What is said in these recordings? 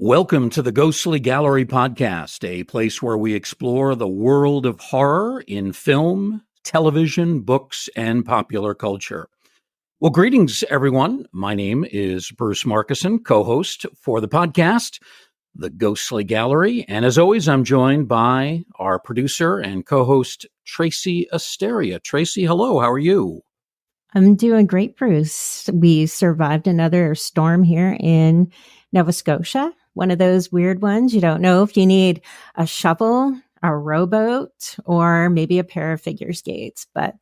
Welcome to the Ghostly Gallery podcast, a place where we explore the world of horror in film, television, books, and popular culture. Well, greetings, everyone. My name is Bruce Markison, co-host for the podcast, The Ghostly Gallery. And as always, I'm joined by our producer and co-host, Tracy Asteria. Tracy, hello. How are you? I'm doing great, Bruce. We survived another storm here in Nova Scotia. One of those weird ones. You don't know if you need a shovel, a rowboat, or maybe a pair of figure skates. But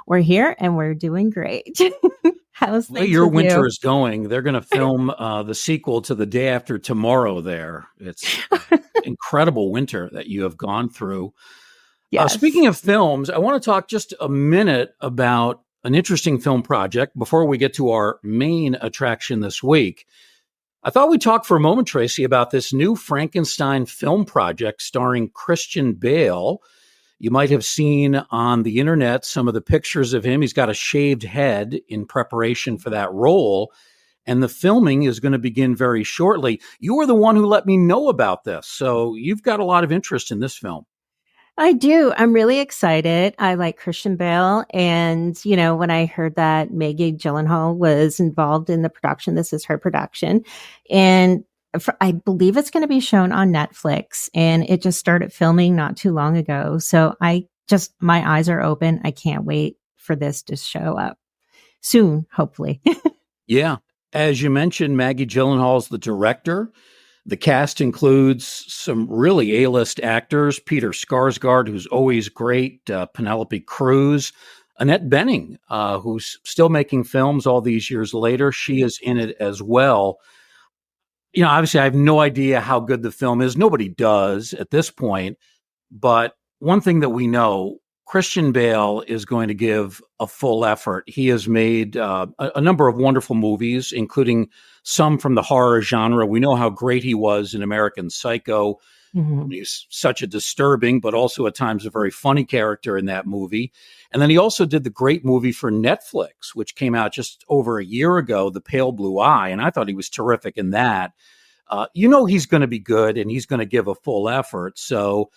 we're here and we're doing great. How's the way your winter is going? They're going to film the sequel to The Day After Tomorrow there. It's incredible winter that you have gone through. Yes. Speaking of films, I want to talk just a minute about an interesting film project before we get to our main attraction this week. I thought we'd talk for a moment, Tracy, about this new Frankenstein film project starring Christian Bale. You might have seen on the internet some of the pictures of him. He's got a shaved head in preparation for that role, and the filming is going to begin very shortly. You were the one who let me know about this, so you've got a lot of interest in this film. I do. I'm really excited. I like Christian Bale. And, you know, when I heard that Maggie Gyllenhaal was involved in the production, this is her production. And I believe it's going to be shown on Netflix. And it just started filming not too long ago. So my eyes are open. I can't wait for this to show up soon, hopefully. Yeah. As you mentioned, Maggie Gyllenhaal's the director. The cast includes some really A-list actors, Peter Skarsgård, who's always great, Penelope Cruz, Annette Bening, who's still making films all these years later. She is in it as well. You know, obviously, I have no idea how good the film is. Nobody does at this point. But one thing that we know, Christian Bale is going to give a full effort. He has made a number of wonderful movies, including some from the horror genre. We know how great he was in American Psycho. Mm-hmm. He's such a disturbing, but also at times a very funny character in that movie. And then he also did the great movie for Netflix, which came out just over a year ago, The Pale Blue Eye. And I thought he was terrific in that. You know he's going to be good and he's going to give a full effort. So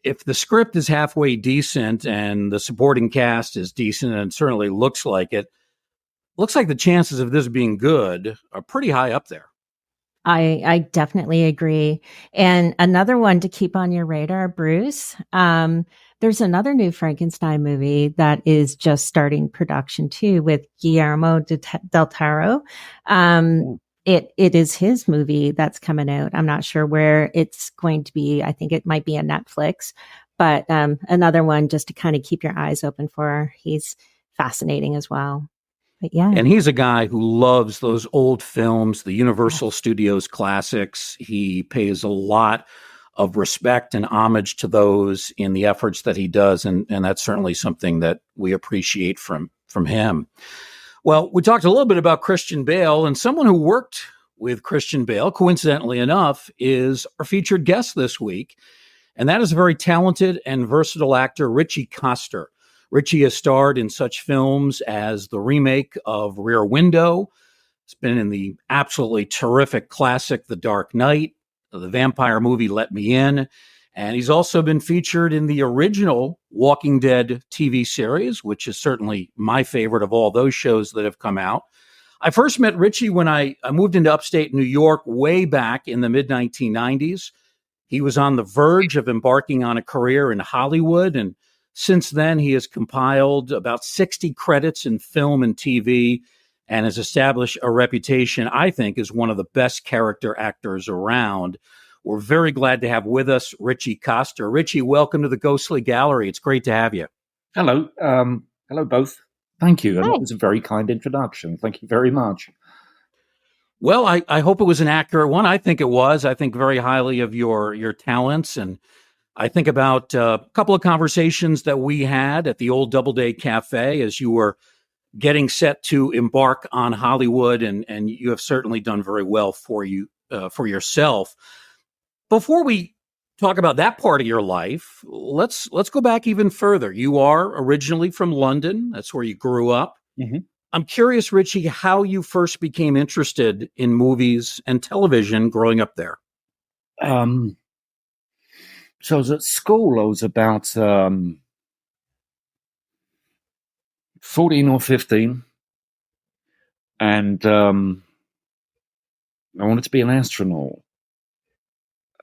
if the script is halfway decent and the supporting cast is decent and certainly looks like it, looks like the chances of this being good are pretty high up there. I definitely agree. And another one to keep on your radar, Bruce, there's another new Frankenstein movie that is just starting production too with Guillermo del Toro. It is his movie that's coming out. I'm not sure where it's going to be. I think it might be on Netflix, but another one just to kind of keep your eyes open for. He's fascinating as well. But yeah. And he's a guy who loves those old films, the Universal Studios classics. He pays a lot of respect and homage to those in the efforts that he does. And that's certainly something that we appreciate from him. Well, we talked a little bit about Christian Bale, and someone who worked with Christian Bale, coincidentally enough, is our featured guest this week. And that is a very talented and versatile actor, Ritchie Coster. Ritchie has starred in such films as the remake of Rear Window. It's been in the absolutely terrific classic, The Dark Knight, the vampire movie, Let Me In. And he's also been featured in the original Walking Dead TV series, which is certainly my favorite of all those shows that have come out. I first met Ritchie when I moved into upstate New York way back in the mid-1990s. He was on the verge of embarking on a career in Hollywood, and since then he has compiled about 60 credits in film and TV and has established a reputation, I think, as one of the best character actors around. We're very glad to have with us Ritchie Coster. Ritchie, welcome to the Ghostly Gallery. It's great to have you. Hello. Hello, both. Thank you. And that was a very kind introduction. Thank you very much. Well, I hope it was an accurate one. I think it was. I think very highly of your talents. And I think about a couple of conversations that we had at the old Doubleday Cafe as you were getting set to embark on Hollywood. And you have certainly done very well for yourself. Before we talk about that part of your life, let's go back even further. You are originally from London. That's where you grew up. Mm-hmm. I'm curious, Ritchie, how you first became interested in movies and television growing up there. So I was at school. I was about 14 or 15, and I wanted to be an astronaut.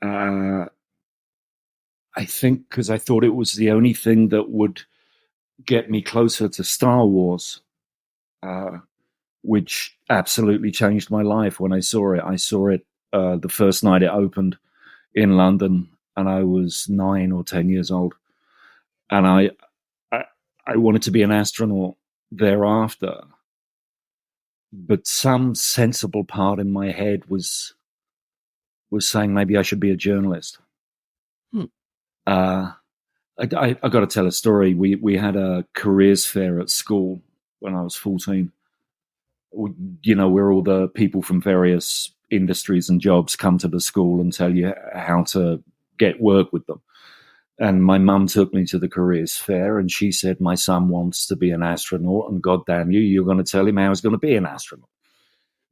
I think because I thought it was the only thing that would get me closer to Star Wars, which absolutely changed my life when I saw it. I saw it the first night it opened in London, and I was 9 or 10 years old, and I wanted to be an astronaut thereafter. But some sensible part in my head was saying maybe I should be a journalist. Hmm. I got to tell a story. We had a careers fair at school when I was 14. Where all the people from various industries and jobs come to the school and tell you how to get work with them. And my mum took me to the careers fair, and she said, my son wants to be an astronaut, and God damn you, you're going to tell him how he's going to be an astronaut.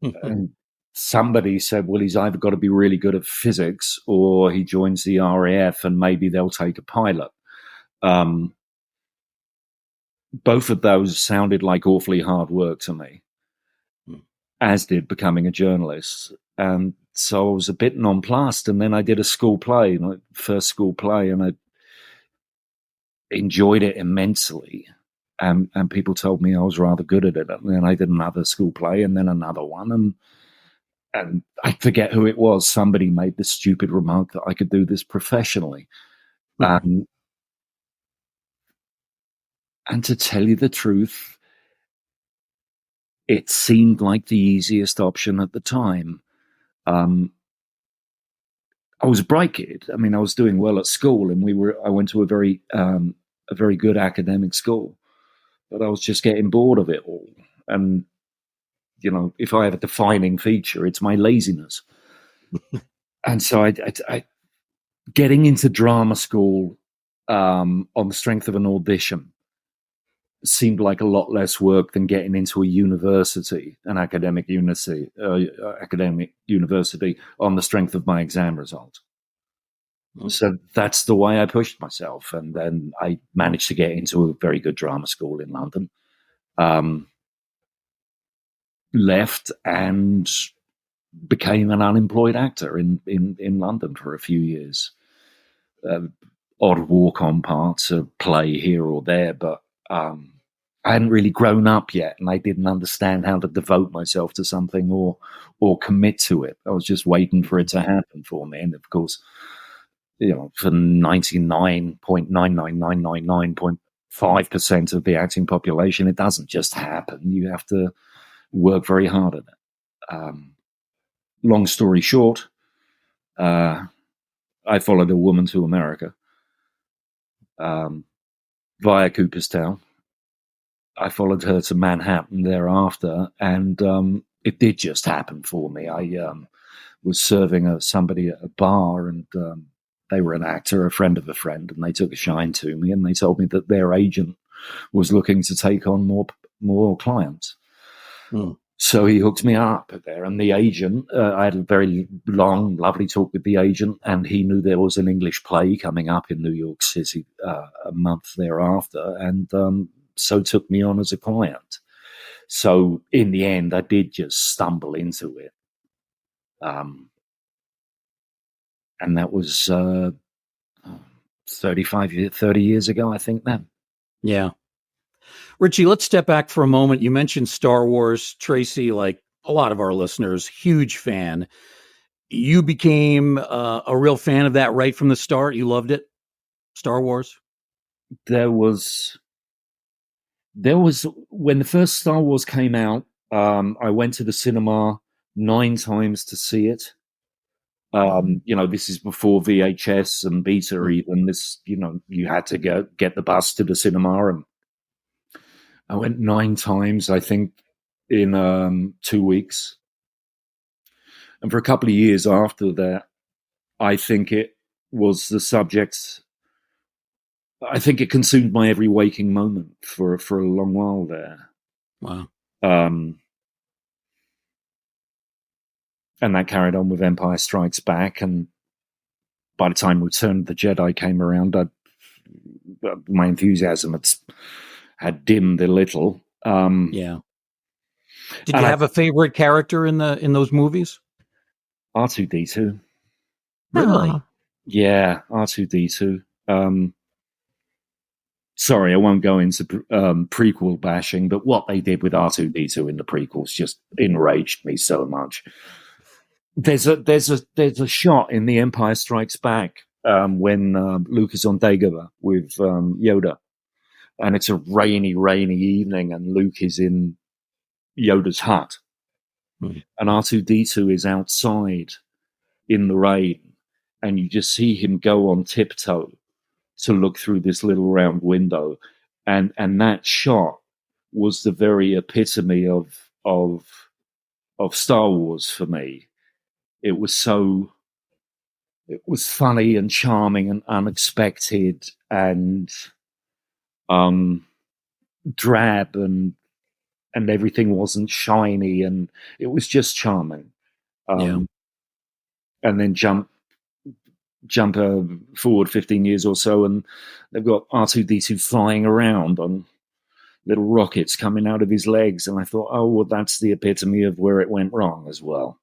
And somebody said, well, he's either got to be really good at physics or he joins the RAF and maybe they'll take a pilot. Both of those sounded like awfully hard work to me, as did becoming a journalist. And so I was a bit nonplussed. And then I did a school play, my first school play, and I enjoyed it immensely. And people told me I was rather good at it. And then I did another school play and then another one. And I forget who it was. Somebody made the stupid remark that I could do this professionally. And to tell you the truth, it seemed like the easiest option at the time. I was a bright kid. I mean, I was doing well at school, and I went to a very good academic school, but I was just getting bored of it all. And if I have a defining feature, it's my laziness. And so I getting into drama school on the strength of an audition seemed like a lot less work than getting into a university, an academic university on the strength of my exam result. So that's the way I pushed myself. And then I managed to get into a very good drama school in London. Left and became an unemployed actor in London for a few years. Odd walk-on parts, a play here or there, but I hadn't really grown up yet, and I didn't understand how to devote myself to something or commit to it. I was just waiting for it to happen for me. And of course, for 99.99999.5% of the acting population, it doesn't just happen. You have to work very hard at it. Long story short, I followed a woman to America via Cooperstown. I followed her to Manhattan thereafter, and it did just happen for me. I was serving somebody at a bar, and they were an actor, a friend of a friend, and they took a shine to me, and they told me that their agent was looking to take on more clients. So he hooked me up there, and the agent, I had a very long, lovely talk with the agent, and he knew there was an English play coming up in New York City a month thereafter, and so took me on as a client. So in the end, I did just stumble into it. And that was 30 years ago, I think then. Yeah. Ritchie, let's step back for a moment. You mentioned Star Wars. Tracy, like a lot of our listeners, huge fan. You became a real fan of that right from the start. You loved it, Star Wars? There was when the first Star Wars came out, I went to the cinema 9 times to see it. This is before VHS and Beta even. This, you had to get the bus to the cinema, and I went 9 times, I think, in 2 weeks. And for a couple of years after that, I think it was the subject. I think it consumed my every waking moment for a long while there. Wow. And that carried on with Empire Strikes Back, and by the time Return of the Jedi came around, my enthusiasm had dimmed a little. Yeah. Did you have a favorite character in those movies? R2D2. Really? Aw. Yeah, R2D2. Sorry, I won't go into prequel bashing, but what they did with R2D2 in the prequels just enraged me so much. There's a shot in The Empire Strikes Back when Luke is on Dagobah with Yoda, and it's a rainy evening, and Luke is in Yoda's hut, and R2D2 is outside in the rain, and you just see him go on tiptoe to look through this little round window, and that shot was the very epitome of Star Wars for me. It was funny and charming and unexpected and drab, and everything wasn't shiny, and it was just charming. And then jump forward 15 years or so, and they've got R2D2 flying around on little rockets coming out of his legs, and I thought, oh, well, that's the epitome of where it went wrong as well.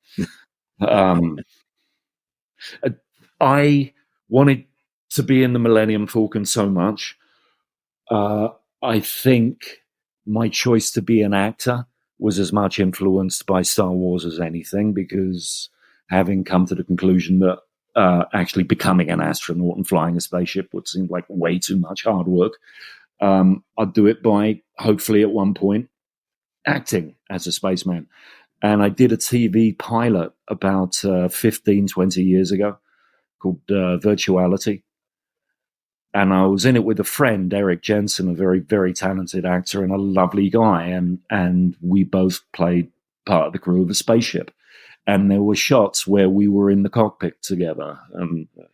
I wanted to be in the Millennium Falcon so much. I think my choice to be an actor was as much influenced by Star Wars as anything, because having come to the conclusion that actually becoming an astronaut and flying a spaceship would seem like way too much hard work, I'd do it by, hopefully at one point, acting as a spaceman. And I did a TV pilot about 15, 20 years ago called Virtuality. And I was in it with a friend, Eric Jensen, a very, very talented actor and a lovely guy. And we both played part of the crew of a spaceship. And there were shots where we were in the cockpit together. And the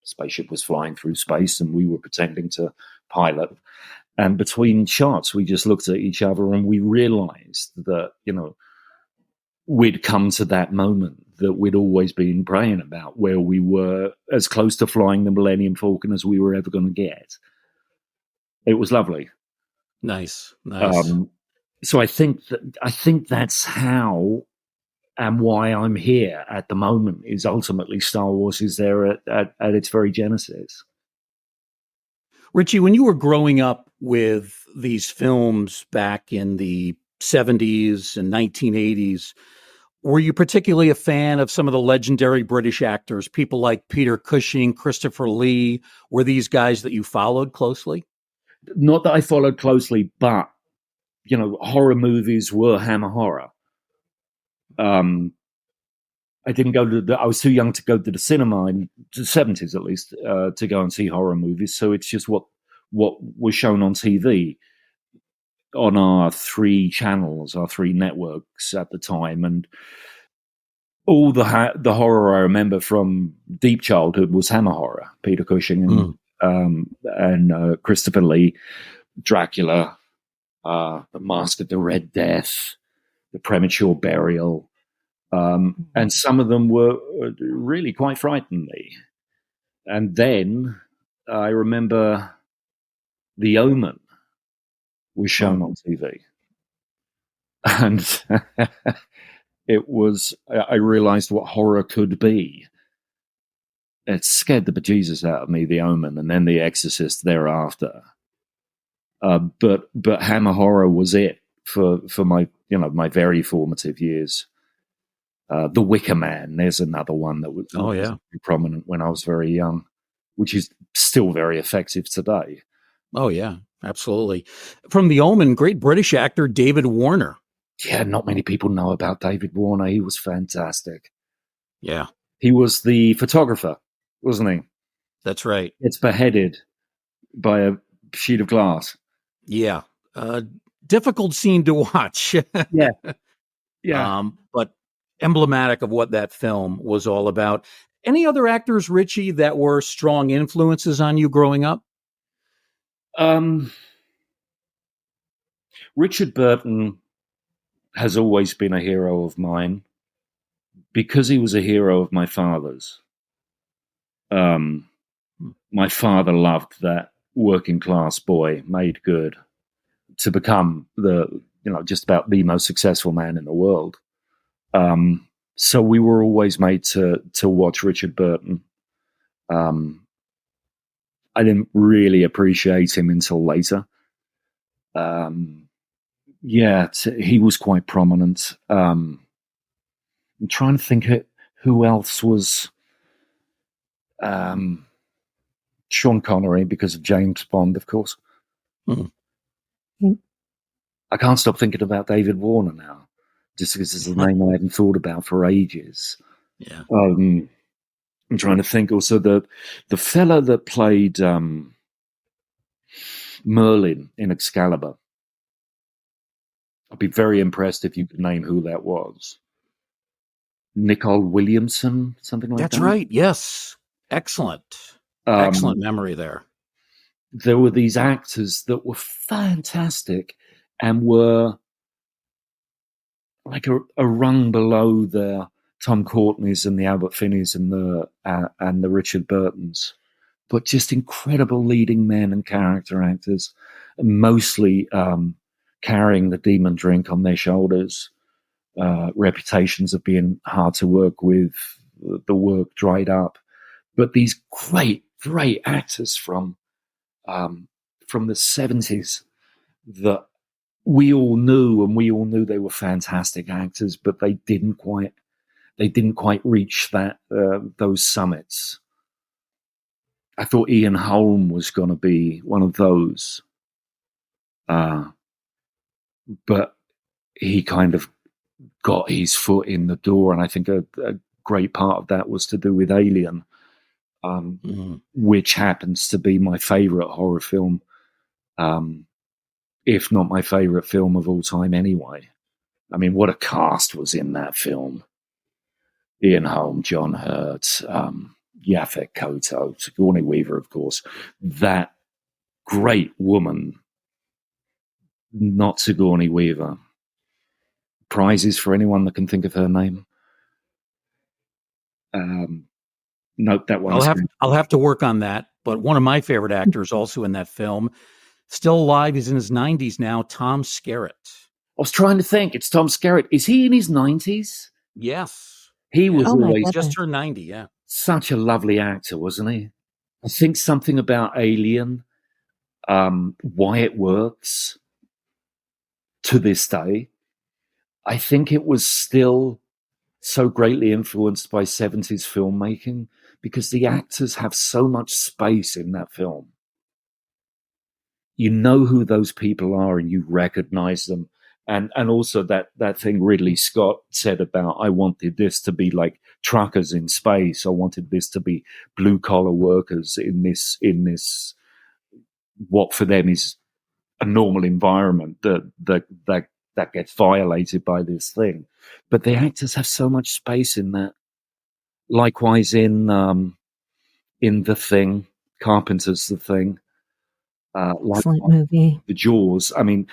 spaceship was flying through space and we were pretending to pilot. And between shots, we just looked at each other and we realized that, we'd come to that moment that we'd always been praying about, where we were as close to flying the Millennium Falcon as we were ever going to get. It was lovely. Nice. So I think that's how and why I'm here at the moment, is ultimately Star Wars is there at its very genesis. Ritchie, when you were growing up with these films back in the 70s and 1980s, were you particularly a fan of some of the legendary British actors, people like Peter Cushing, Christopher Lee? Were these guys that you followed closely? Not that I followed closely, but, horror movies were Hammer Horror. I didn't go to I was too young to go to the cinema in the 70s, at least, to go and see horror movies. So it's just what was shown on TV on our three channels, our three networks at the time. And all the horror I remember from deep childhood was Hammer Horror, Peter Cushing and Christopher Lee, Dracula, The Mask of the Red Death, The Premature Burial. And some of them were really quite frightened me. And then I remember The Omen was shown on TV. And I realized what horror could be. It scared the bejesus out of me, The Omen, and then The Exorcist thereafter. But Hammer Horror was it for my, my very formative years. The Wicker Man, there's another one that was prominent when I was very young, which is still very effective today. Oh, yeah, absolutely. From The Omen, great British actor David Warner. Yeah, not many people know about David Warner. He was fantastic. Yeah. He was the photographer, wasn't he? That's right. It's beheaded by a sheet of glass. Yeah. Difficult scene to watch. Yeah. Yeah. But emblematic of what that film was all about. Any other actors, Ritchie, that were strong influences on you growing up? Richard Burton has always been a hero of mine because he was a hero of my father's. My father loved that working class boy made good to become just about the most successful man in the world. So we were always made to watch Richard Burton. I didn't really appreciate him until later. He was quite prominent. I'm trying to think who else was Sean Connery, because of James Bond, of course. Mm-hmm. I can't stop thinking about David Warner now, just because it's a name I hadn't thought about for ages. Yeah. I'm trying to think also the fella that played Merlin in Excalibur. I'd be very impressed if you could name who that was. Nicole Williamson, something like that. That's right. Yes. Excellent. Excellent memory there. There were these actors that were fantastic and were like a rung below the Tom Courtneys and the Albert Finneys and the Richard Burtons, but just incredible leading men and character actors, mostly carrying the demon drink on their shoulders, reputations of being hard to work with, the work dried up. But these great, great actors from the 70s that we all knew, and we all knew they were fantastic actors, but they didn't quite reach those summits. I thought Ian Holm was going to be one of those, but he kind of got his foot in the door, and I think a great part of that was to do with Alien, which happens to be my favorite horror film, if not my favorite film of all time anyway. I mean, what a cast was in that film. Ian Holm, John Hurt, Yaphet Kotto, Sigourney Weaver, of course. That great woman, not Sigourney Weaver. Prizes for anyone that can think of her name? Nope, that one. I'll have to work on that. But one of my favorite actors also in that film, still alive, he's in his 90s now, Tom Skerritt. I was trying to think. It's Tom Skerritt. Is he in his 90s? Yes. He was always just turned 90, yeah. Such a lovely actor, wasn't he? I think something about Alien, why it works to this day. I think it was still so greatly influenced by 70s filmmaking because the actors have so much space in that film. You know who those people are and you recognize them. And also that thing Ridley Scott said about, I wanted this to be like truckers in space. I wanted this to be blue collar workers in this what for them is a normal environment that gets violated by this thing. But the actors have so much space in that. Likewise in The Thing, Carpenter's The Thing. Excellent movie. The Jaws. I mean,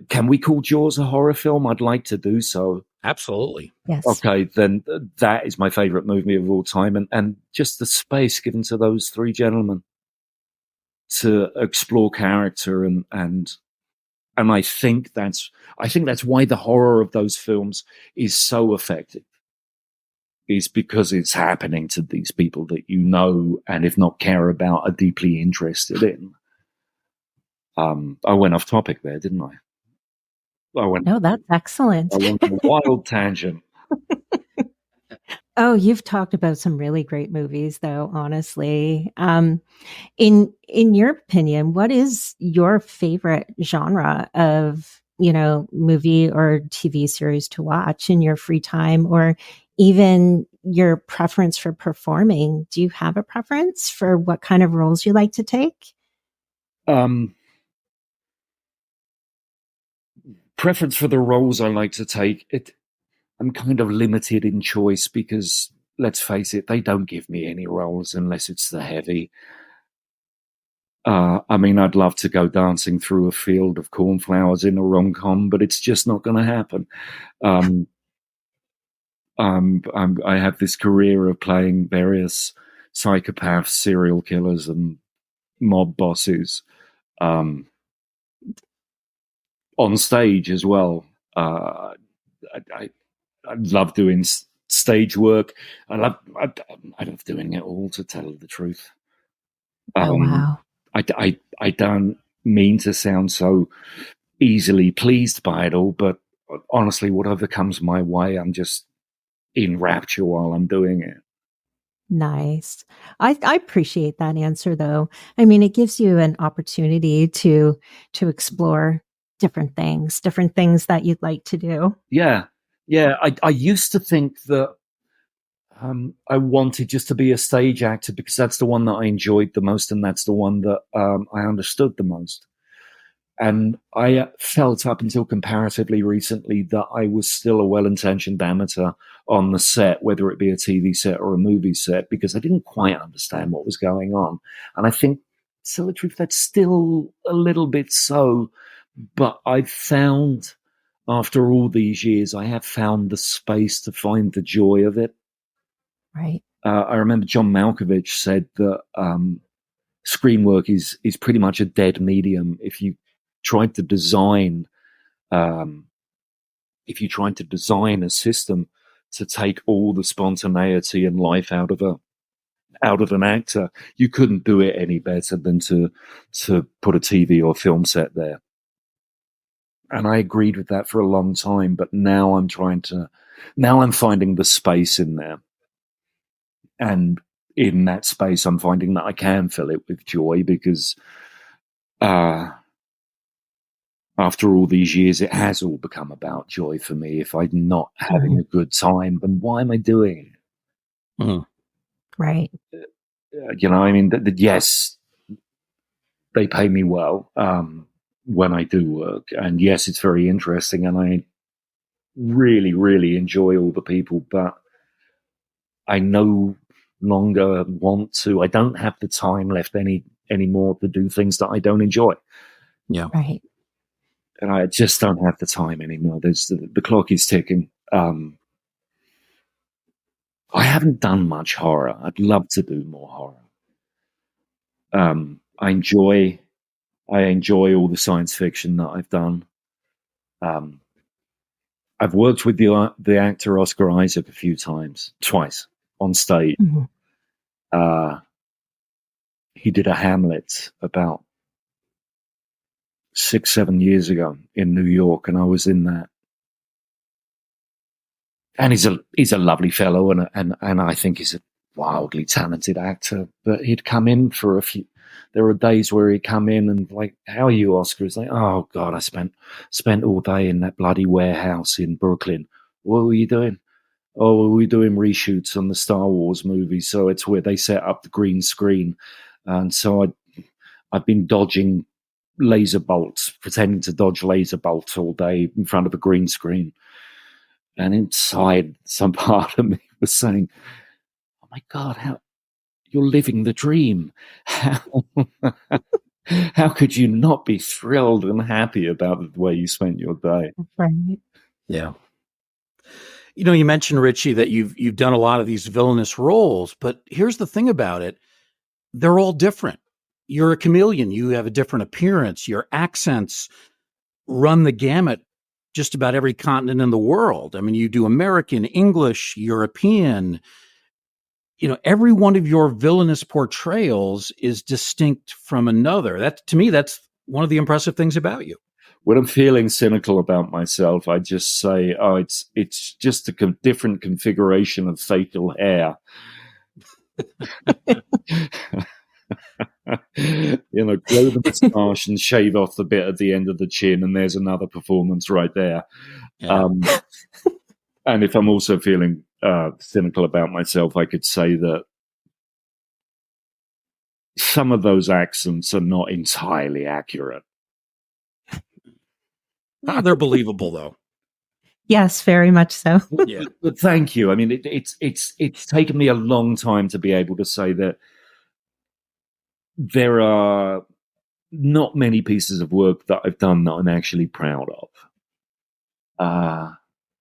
can we call Jaws a horror film? I'd like to do so. Absolutely. Yes. Okay, then that is my favorite movie of all time. And just the space given to those three gentlemen to explore character and I think that's why the horror of those films is so effective. Is because it's happening to these people that you know, and if not care about, are deeply interested in. I went off topic there, didn't I? No, that's excellent. I went on a wild tangent. Oh, you've talked about some really great movies, though, honestly. In your opinion, what is your favorite genre of, movie or TV series to watch in your free time, or even your preference for performing? Do you have a preference for what kind of roles you like to take? Preference for the roles I like to take. I'm kind of limited in choice because, let's face it, they don't give me any roles unless it's the heavy. I mean, I'd love to go dancing through a field of cornflowers in a rom-com, but it's just not going to happen. I have this career of playing various psychopaths, serial killers, and mob bosses on stage as well. I love doing stage work. I love doing it all, to tell the truth. Oh, wow. I don't mean to sound so easily pleased by it all, but honestly, whatever comes my way, I'm just in rapture while I'm doing it. Nice. I appreciate that answer, though. I mean, it gives you an opportunity to explore different things that you'd like to do. Yeah. I used to think that I wanted just to be a stage actor because that's the one that I enjoyed the most, and that's the one that I understood the most. And I felt up until comparatively recently that I was still a well-intentioned amateur on the set, whether it be a TV set or a movie set, because I didn't quite understand what was going on. And I think, to tell the truth, that's still a little bit so. But I've found, after all these years, I have found the space to find the joy of it. Right. I remember John Malkovich said that screen work is pretty much a dead medium. If you tried to design a system to take all the spontaneity and life out of an actor, you couldn't do it any better than to put a TV or film set there. And I agreed with that for a long time, but now I'm finding the space in there. And in that space, I'm finding that I can fill it with joy because after all these years, it has all become about joy for me. If I'm not having a good time, then why am I doing it? Mm. Right. I mean, yes, they pay me well when I do work. And yes, it's very interesting. And I really, really enjoy all the people, but I no longer want to. I don't have the time left anymore to do things that I don't enjoy. Yeah. Right. And I just don't have the time anymore. The clock is ticking. I haven't done much horror. I'd love to do more horror. I enjoy all the science fiction that I've done. I've worked with the actor Oscar Isaac twice on stage. Mm-hmm. He did a Hamlet about 6-7 years ago in New York, and I was in that. And he's a lovely fellow, and I think he's a wildly talented actor. But he'd come in for a few. There were days where he'd come in and like, "How are you, Oscar?" It's like, "Oh God, I spent all day in that bloody warehouse in Brooklyn. What were you doing?" "Oh, we were doing reshoots on the Star Wars movie, so it's where they set up the green screen, and so I've been dodging laser bolts, pretending to dodge laser bolts all day in front of a green screen." And inside, some part of me was saying, "Oh my God, how you're living the dream. How could you not be thrilled and happy about the way you spent your day?" Right. Yeah. You mentioned, Ritchie, that you've done a lot of these villainous roles, but here's the thing about it. They're all different. You're a chameleon. You have a different appearance. Your accents run the gamut just about every continent in the world. I mean, you do American, English, European. Every one of your villainous portrayals is distinct from another. To me, that's one of the impressive things about you. When I'm feeling cynical about myself, I just say, "Oh, it's just a different configuration of facial hair." Grow the moustache and shave off the bit at the end of the chin, and there's another performance right there. Yeah. And if I'm also feeling cynical about myself, I could say that some of those accents are not entirely accurate. They're believable, though. Yes, very much so. Yeah, but thank you. I mean, it's taken me a long time to be able to say that there are not many pieces of work that I've done that I'm actually proud of.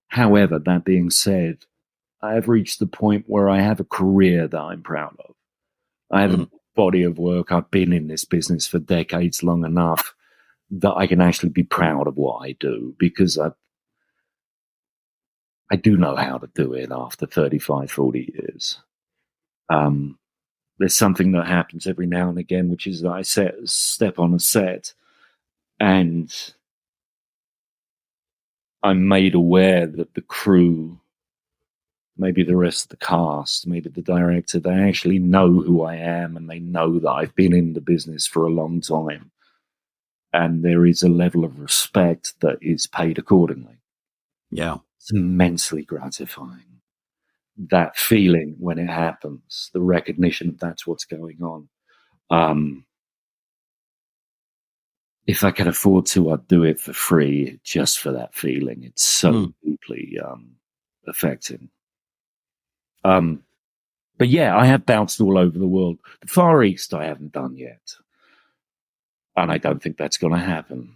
However, that being said, I have reached the point where I have a career that I'm proud of. I have a body of work. I've been in this business for decades, long enough that I can actually be proud of what I do, because I do know how to do it after 35, 40 years. There's something that happens every now and again, which is that I step on a set and I'm made aware that the crew, maybe the rest of the cast, maybe the director, they actually know who I am, and they know that I've been in the business for a long time. And there is a level of respect that is paid accordingly. Yeah. It's immensely gratifying. That feeling when it happens, the recognition of that's what's going on. If I could afford to, I'd do it for free just for that feeling. It's so deeply affecting. But yeah, I have bounced all over the world. The Far East I haven't done yet. And I don't think that's going to happen.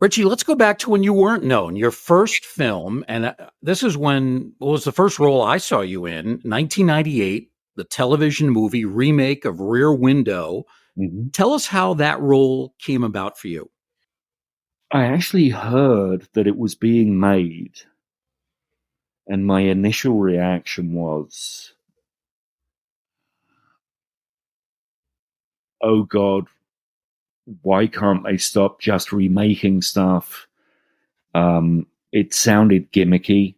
Ritchie, let's go back to when you weren't known. Your first film, and this is when, what was the first role I saw you in? 1998, the television movie remake of Rear Window. Mm-hmm. Tell us how that role came about for you. I actually heard that it was being made, and my initial reaction was, oh God, why can't they stop just remaking stuff? It sounded gimmicky.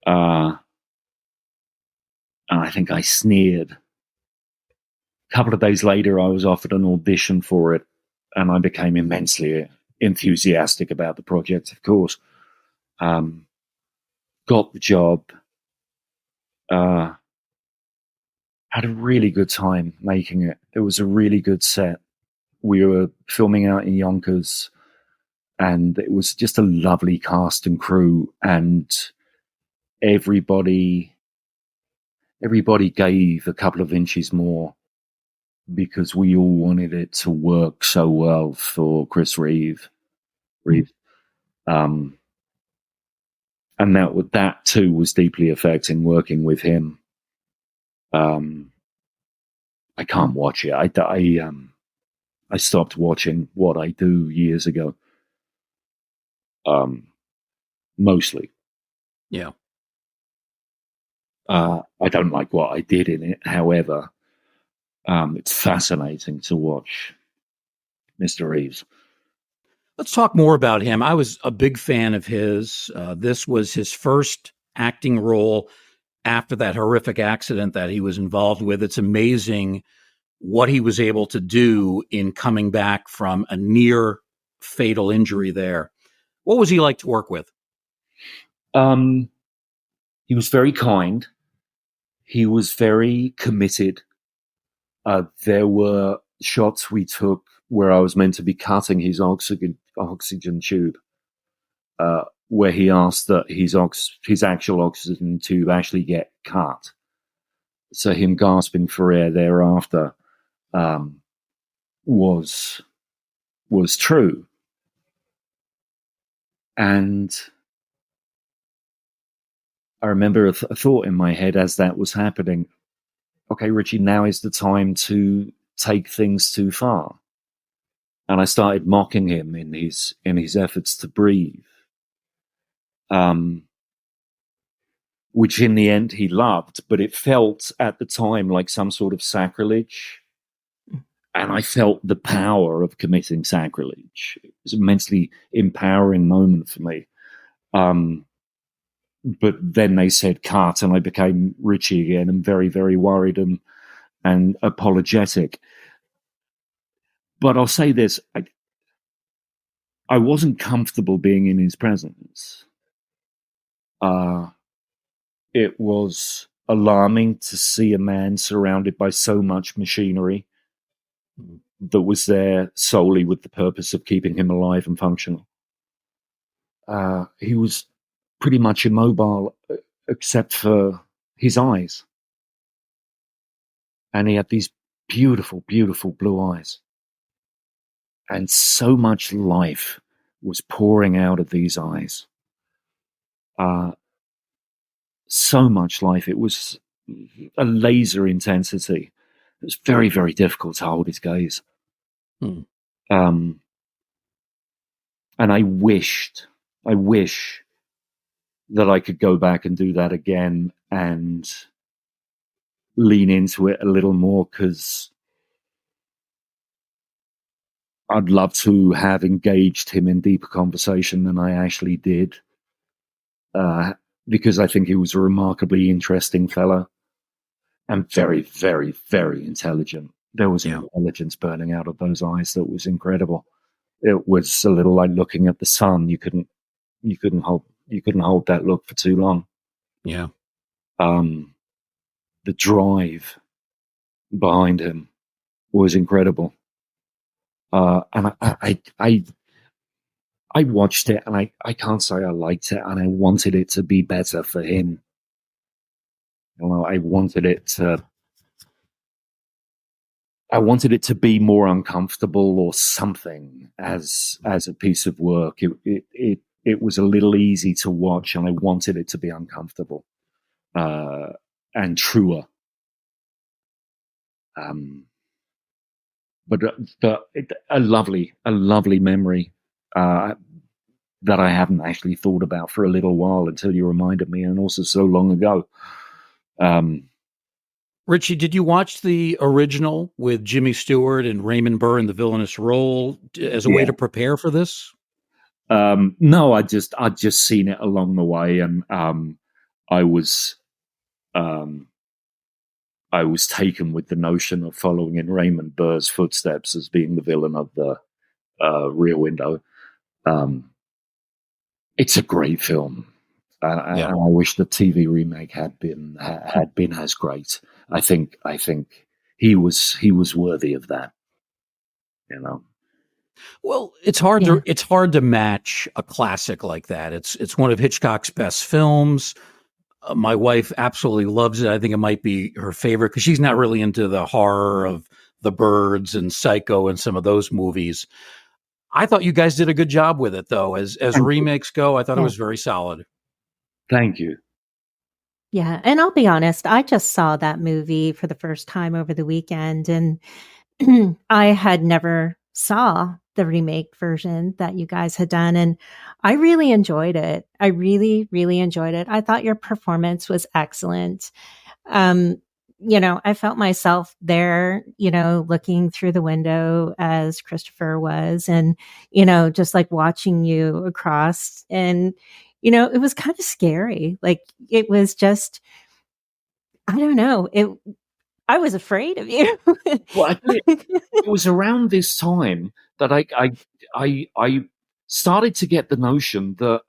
And I think I sneered. A couple of days later, I was offered an audition for it, and I became immensely enthusiastic about the project, of course. Got the job. Had a really good time making it. It was a really good set. We were filming out in Yonkers, and it was just a lovely cast and crew, and everybody gave a couple of inches more because we all wanted it to work so well for Chris Reeve. And that too was deeply affecting, working with him. I can't watch it. I stopped watching what I do years ago. Mostly. Yeah. I don't like what I did in it. However, it's fascinating to watch Mr. Reeves. Let's talk more about him. I was a big fan of his. This was his first acting role after that horrific accident that he was involved with. It's amazing what he was able to do in coming back from a near fatal injury there. What was he like to work with? He was very kind. He was very committed. There were shots we took where I was meant to be cutting his oxygen tube, where he asked that his actual oxygen tube actually get cut. So him gasping for air thereafter was true. And I remember a thought in my head as that was happening. Okay, Ritchie, now is the time to take things too far. And I started mocking him in his efforts to breathe, which in the end he loved, but it felt at the time like some sort of sacrilege. And I felt the power of committing sacrilege. It was an immensely empowering moment for me. But then they said cut, and I became Ritchie again, and very, very worried and apologetic. But I'll say this, I wasn't comfortable being in his presence. It was alarming to see a man surrounded by so much machinery that was there solely with the purpose of keeping him alive and functional. He was pretty much immobile except for his eyes. And he had these beautiful, beautiful blue eyes. And so much life was pouring out of these eyes. So much life. It was a laser intensity. was very, very difficult to hold his gaze. Hmm. And I wish that I could go back and do that again and lean into it a little more, because I'd love to have engaged him in deeper conversation than I actually did, because I think he was a remarkably interesting fellow and very, very, very intelligent. There was an intelligence burning out of those eyes that was incredible. It was a little like looking at the sun. You couldn't hold that look for too long. Yeah. The drive behind him was incredible. And I watched it, and I can't say I liked it, and I wanted it to be better for him. You know, I wanted it to be more uncomfortable or something as a piece of work. It was a little easy to watch, and I wanted it to be uncomfortable and truer. But a lovely memory that I haven't actually thought about for a little while until you reminded me, and also so long ago. Ritchie, did you watch the original with Jimmy Stewart and Raymond Burr in the villainous role as a way to prepare for this? No, I'd just seen it along the way, and I was taken with the notion of following in Raymond Burr's footsteps as being the villain of the Rear Window. It's a great film. And I wish the TV remake had been as great. I think he was worthy of that. You know. Well, it's hard to match a classic like that. It's one of Hitchcock's best films. My wife absolutely loves it. I think it might be her favorite because she's not really into the horror of The Birds and Psycho and some of those movies. I thought you guys did a good job with it, though. As remakes go, I thought it was very solid. Thank you. Yeah, and I'll be honest, I just saw that movie for the first time over the weekend, and I had never saw the remake version that you guys had done, and I really enjoyed it. I really, really enjoyed it. I thought your performance was excellent. I felt myself there, looking through the window as Christopher was, and, just like watching you across, and, it was kind of scary. Like, it was just, I don't know. I was afraid of you. Well, it was around this time that I started to get the notion that,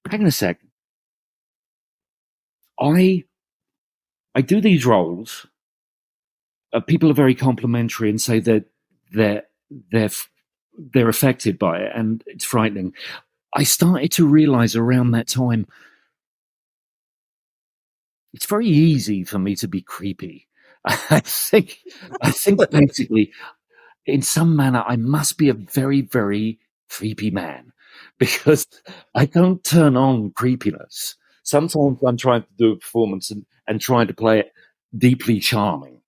hang on a sec, I do these roles. People are very complimentary and say that they're affected by it, and it's frightening. I started to realize around that time it's very easy for me to be creepy. I think basically, in some manner, I must be a very, very creepy man, because I don't turn on creepiness. Sometimes I'm trying to do a performance and trying to play it deeply charming.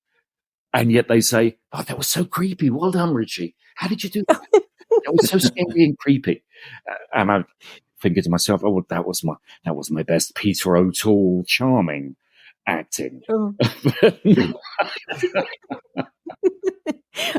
And yet they say, "Oh, that was so creepy. Well done, Ritchie. How did you do that? That was so scary and creepy." And I'm thinking to myself, "Oh, well, that was my best Peter O'Toole charming acting." Oh.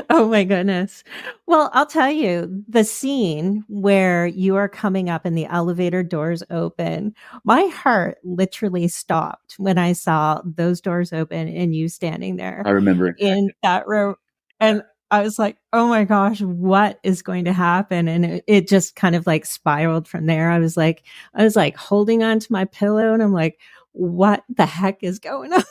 Oh my goodness. Well, I'll tell you, the scene where you are coming up and the elevator doors open, my heart literally stopped when I saw those doors open and you standing there. I remember it. In that room. And I was like, oh my gosh, what is going to happen? And it just kind of like spiraled from there. I was like holding on to my pillow, and I'm like, what the heck is going on?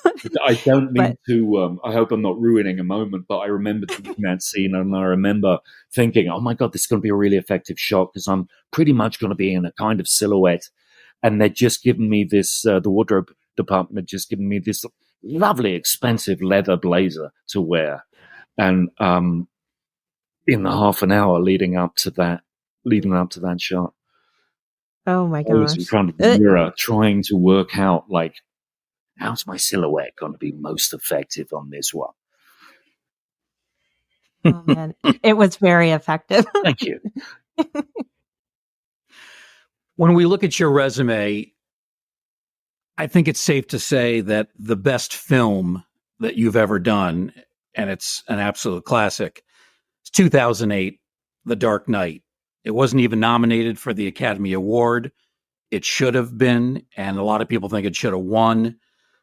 I don't mean to, I hope I'm not ruining a moment, but I remember seeing that scene, and I remember thinking, oh my God, this is going to be a really effective shot, because I'm pretty much going to be in a kind of silhouette. And they're just giving me this, the wardrobe department had just given me this lovely, expensive leather blazer to wear. And in the half an hour leading up to that shot, oh my gosh, I was in front of the mirror trying to work out, like, how's my silhouette going to be most effective on this one? Oh man, it was very effective. Thank you. When we look at your resume, I think it's safe to say that the best film that you've ever done, and it's an absolute classic, is 2008, The Dark Knight. It wasn't even nominated for the Academy Award. It should have been, and a lot of people think it should have won.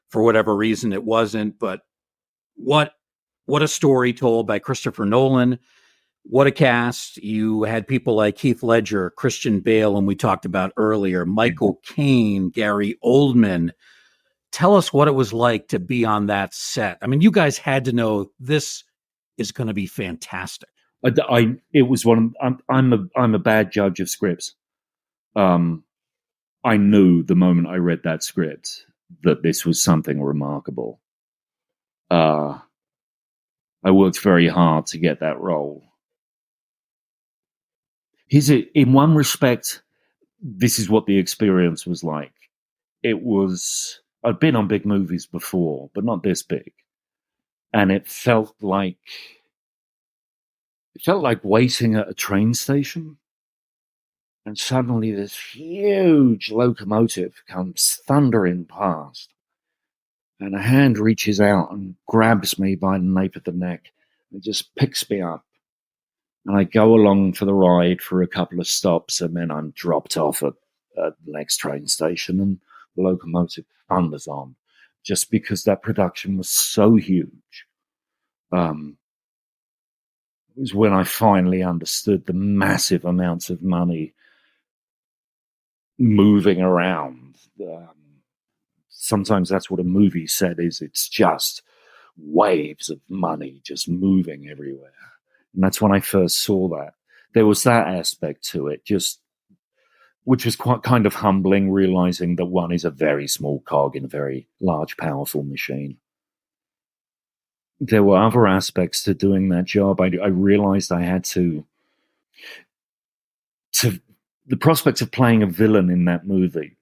For whatever reason, it wasn't. But what a story told by Christopher Nolan. What a cast. You had people like Heath Ledger, Christian Bale, and we talked about earlier, Michael Caine, Gary Oldman. Tell us what it was like to be on that set. I mean, you guys had to know this is going to be fantastic. It was one. I'm a bad judge of scripts. I knew the moment I read that script that this was something remarkable. I worked very hard to get that role. In one respect, this is what the experience was like. I'd been on big movies before, but not this big. And it felt like waiting at a train station. And suddenly this huge locomotive comes thundering past. And a hand reaches out and grabs me by the nape of the neck and just picks me up. And I go along for the ride for a couple of stops, and then I'm dropped off at the next train station, and the locomotive thunders on, just because that production was so huge. It was when I finally understood the massive amounts of money moving around. Sometimes that's what a movie set is. It's just waves of money just moving everywhere. And that's when I first saw that. There was that aspect to it, which was quite kind of humbling, realizing that one is a very small cog in a very large, powerful machine. There were other aspects to doing that job. I realized I had to the prospect of playing a villain in that movie,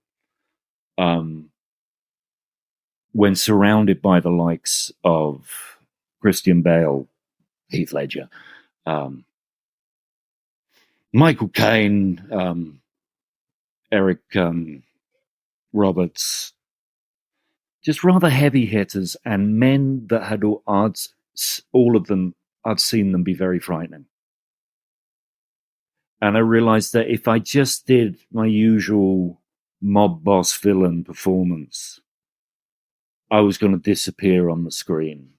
when surrounded by the likes of Christian Bale, Heath Ledger, Michael Caine, Eric Roberts, just rather heavy hitters, and men that all of them, I'd seen them be very frightening. And I realized that if I just did my usual mob boss villain performance, I was going to disappear on the screen.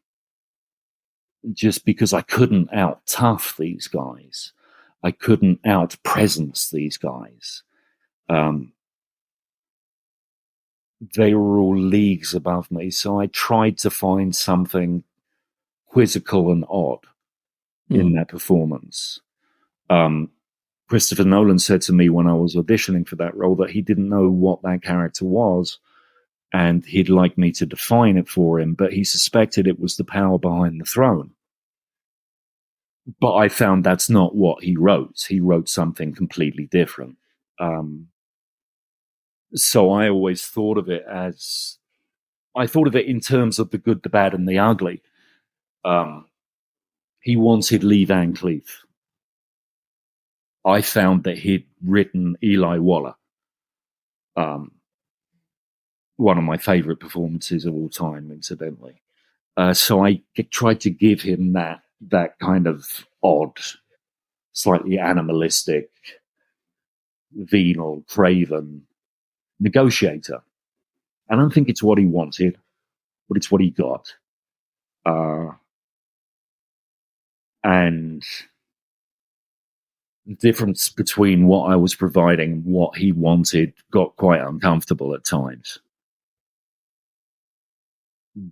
Just because I couldn't out-tough these guys. I couldn't out-presence these guys. They were all leagues above me, so I tried to find something quizzical and odd in that performance. Christopher Nolan said to me when I was auditioning for that role that he didn't know what that character was, and he'd like me to define it for him, but he suspected it was the power behind the throne. But I found that's not what he wrote. He wrote something completely different. So I always thought of it in terms of the good, the bad, and the ugly. He wanted Lee Van Cleef. I found that he'd written Eli Waller, one of my favorite performances of all time, incidentally. So I tried to give him that kind of odd, slightly animalistic, venal, craven negotiator. I don't think it's what he wanted, but it's what he got. And the difference between what I was providing and what he wanted got quite uncomfortable at times.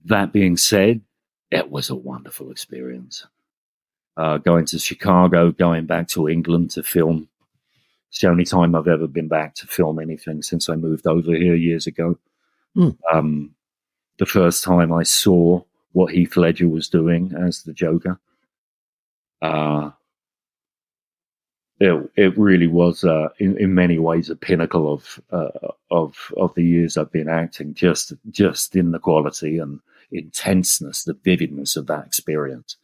That being said, it was a wonderful experience. Going to Chicago, going back to England to film. It's the only time I've ever been back to film anything since I moved over here years ago. The first time I saw what Heath Ledger was doing as the Joker, it really was, in many ways, a pinnacle of the years I've been acting. Just in the quality and intenseness, the vividness of that experience.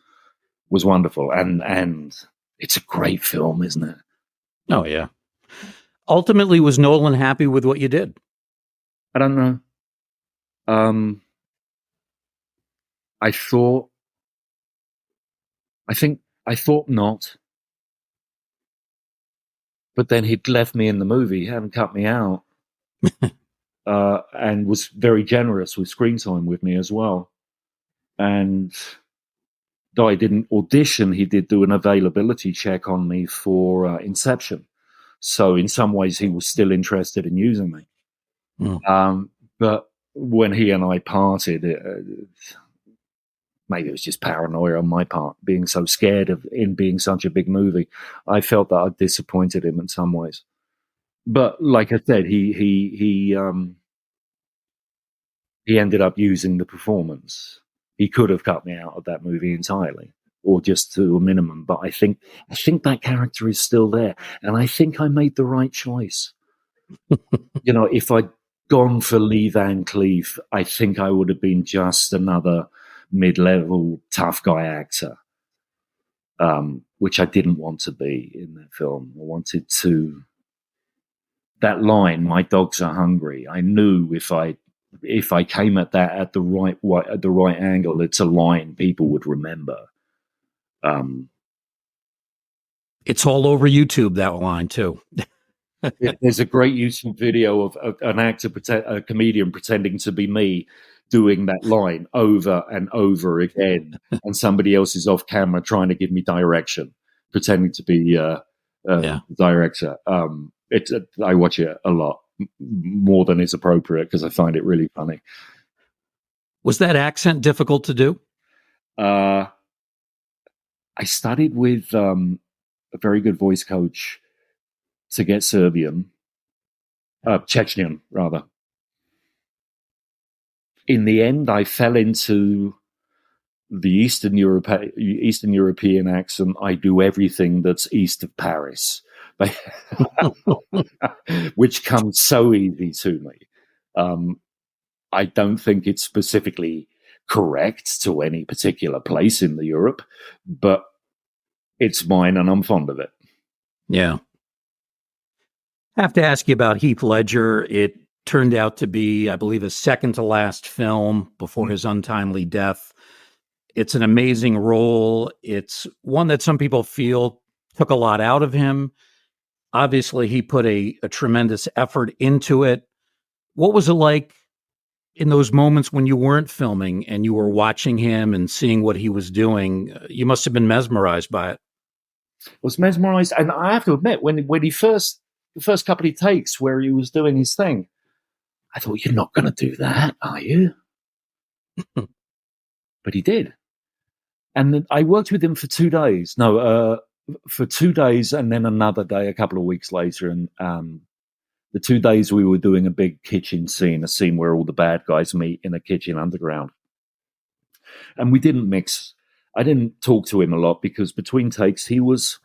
was wonderful. And it's a great film, isn't it? Oh, yeah. Ultimately, was Nolan happy with what you did? I don't know. I thought not. But then he'd left me in the movie, hadn't cut me out, and was very generous with screen time with me as well. And though I didn't audition, he did do an availability check on me for Inception. So in some ways, he was still interested in using me. But when he and I parted, maybe it was just paranoia on my part, being so scared of in being such a big movie. I felt that I disappointed him in some ways. But like I said, he ended up using the performance. He could have cut me out of that movie entirely, or just to a minimum. But I think that character is still there, and I think I made the right choice. If I'd gone for Lee Van Cleef, I think I would have been just another mid-level tough guy actor, which I didn't want to be in that film. I wanted to. That line, "My dogs are hungry." I knew if I came at that at the right angle, it's a line people would remember. It's all over YouTube, that line too. There's a great YouTube video of a comedian pretending to be me doing that line over and over again, and somebody else is off camera trying to give me direction, pretending to be the director. I watch it a lot, more than is appropriate, because I find it really funny. Was that accent difficult to do? I studied with a very good voice coach to get Chechnyan, rather. In the end, I fell into the Eastern European accent. I do everything that's east of Paris, which comes so easy to me. I don't think it's specifically correct to any particular place in Europe, but it's mine and I'm fond of it. Yeah. I have to ask you about Heath Ledger. It turned out to be, I believe, his second to last film before his untimely death. It's an amazing role. It's one that some people feel took a lot out of him. Obviously, he put a tremendous effort into it. What was it like in those moments when you weren't filming and you were watching him and seeing what he was doing? You must have been mesmerized by it. I was mesmerized. And I have to admit, when the first couple of takes where he was doing his thing, I thought, you're not going to do that, are you? But he did. And then I worked with him for 2 days. For 2 days and then another day a couple of weeks later. And the 2 days we were doing a big kitchen scene, a scene where all the bad guys meet in a kitchen underground. And we didn't mix. I didn't talk to him a lot because between takes he was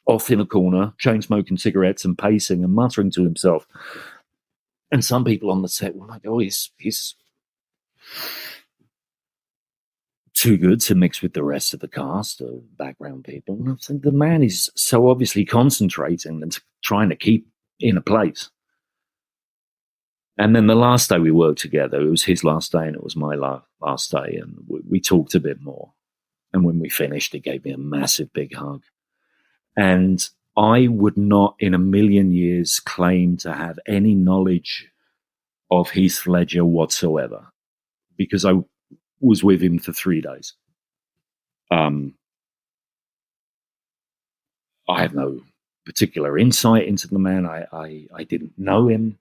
off in a corner, chain smoking cigarettes and pacing and muttering to himself. And some people on the set were like, "Oh, he's too good to mix with the rest of the cast or background people." And I think the man is so obviously concentrating and trying to keep in a place. And then the last day we worked together, it was his last day and it was my last day, and we talked a bit more. And when we finished, he gave me a massive big hug. And I would not in a million years claim to have any knowledge of Heath Ledger whatsoever, because I was with him for 3 days. I have no particular insight into the man. I didn't know him.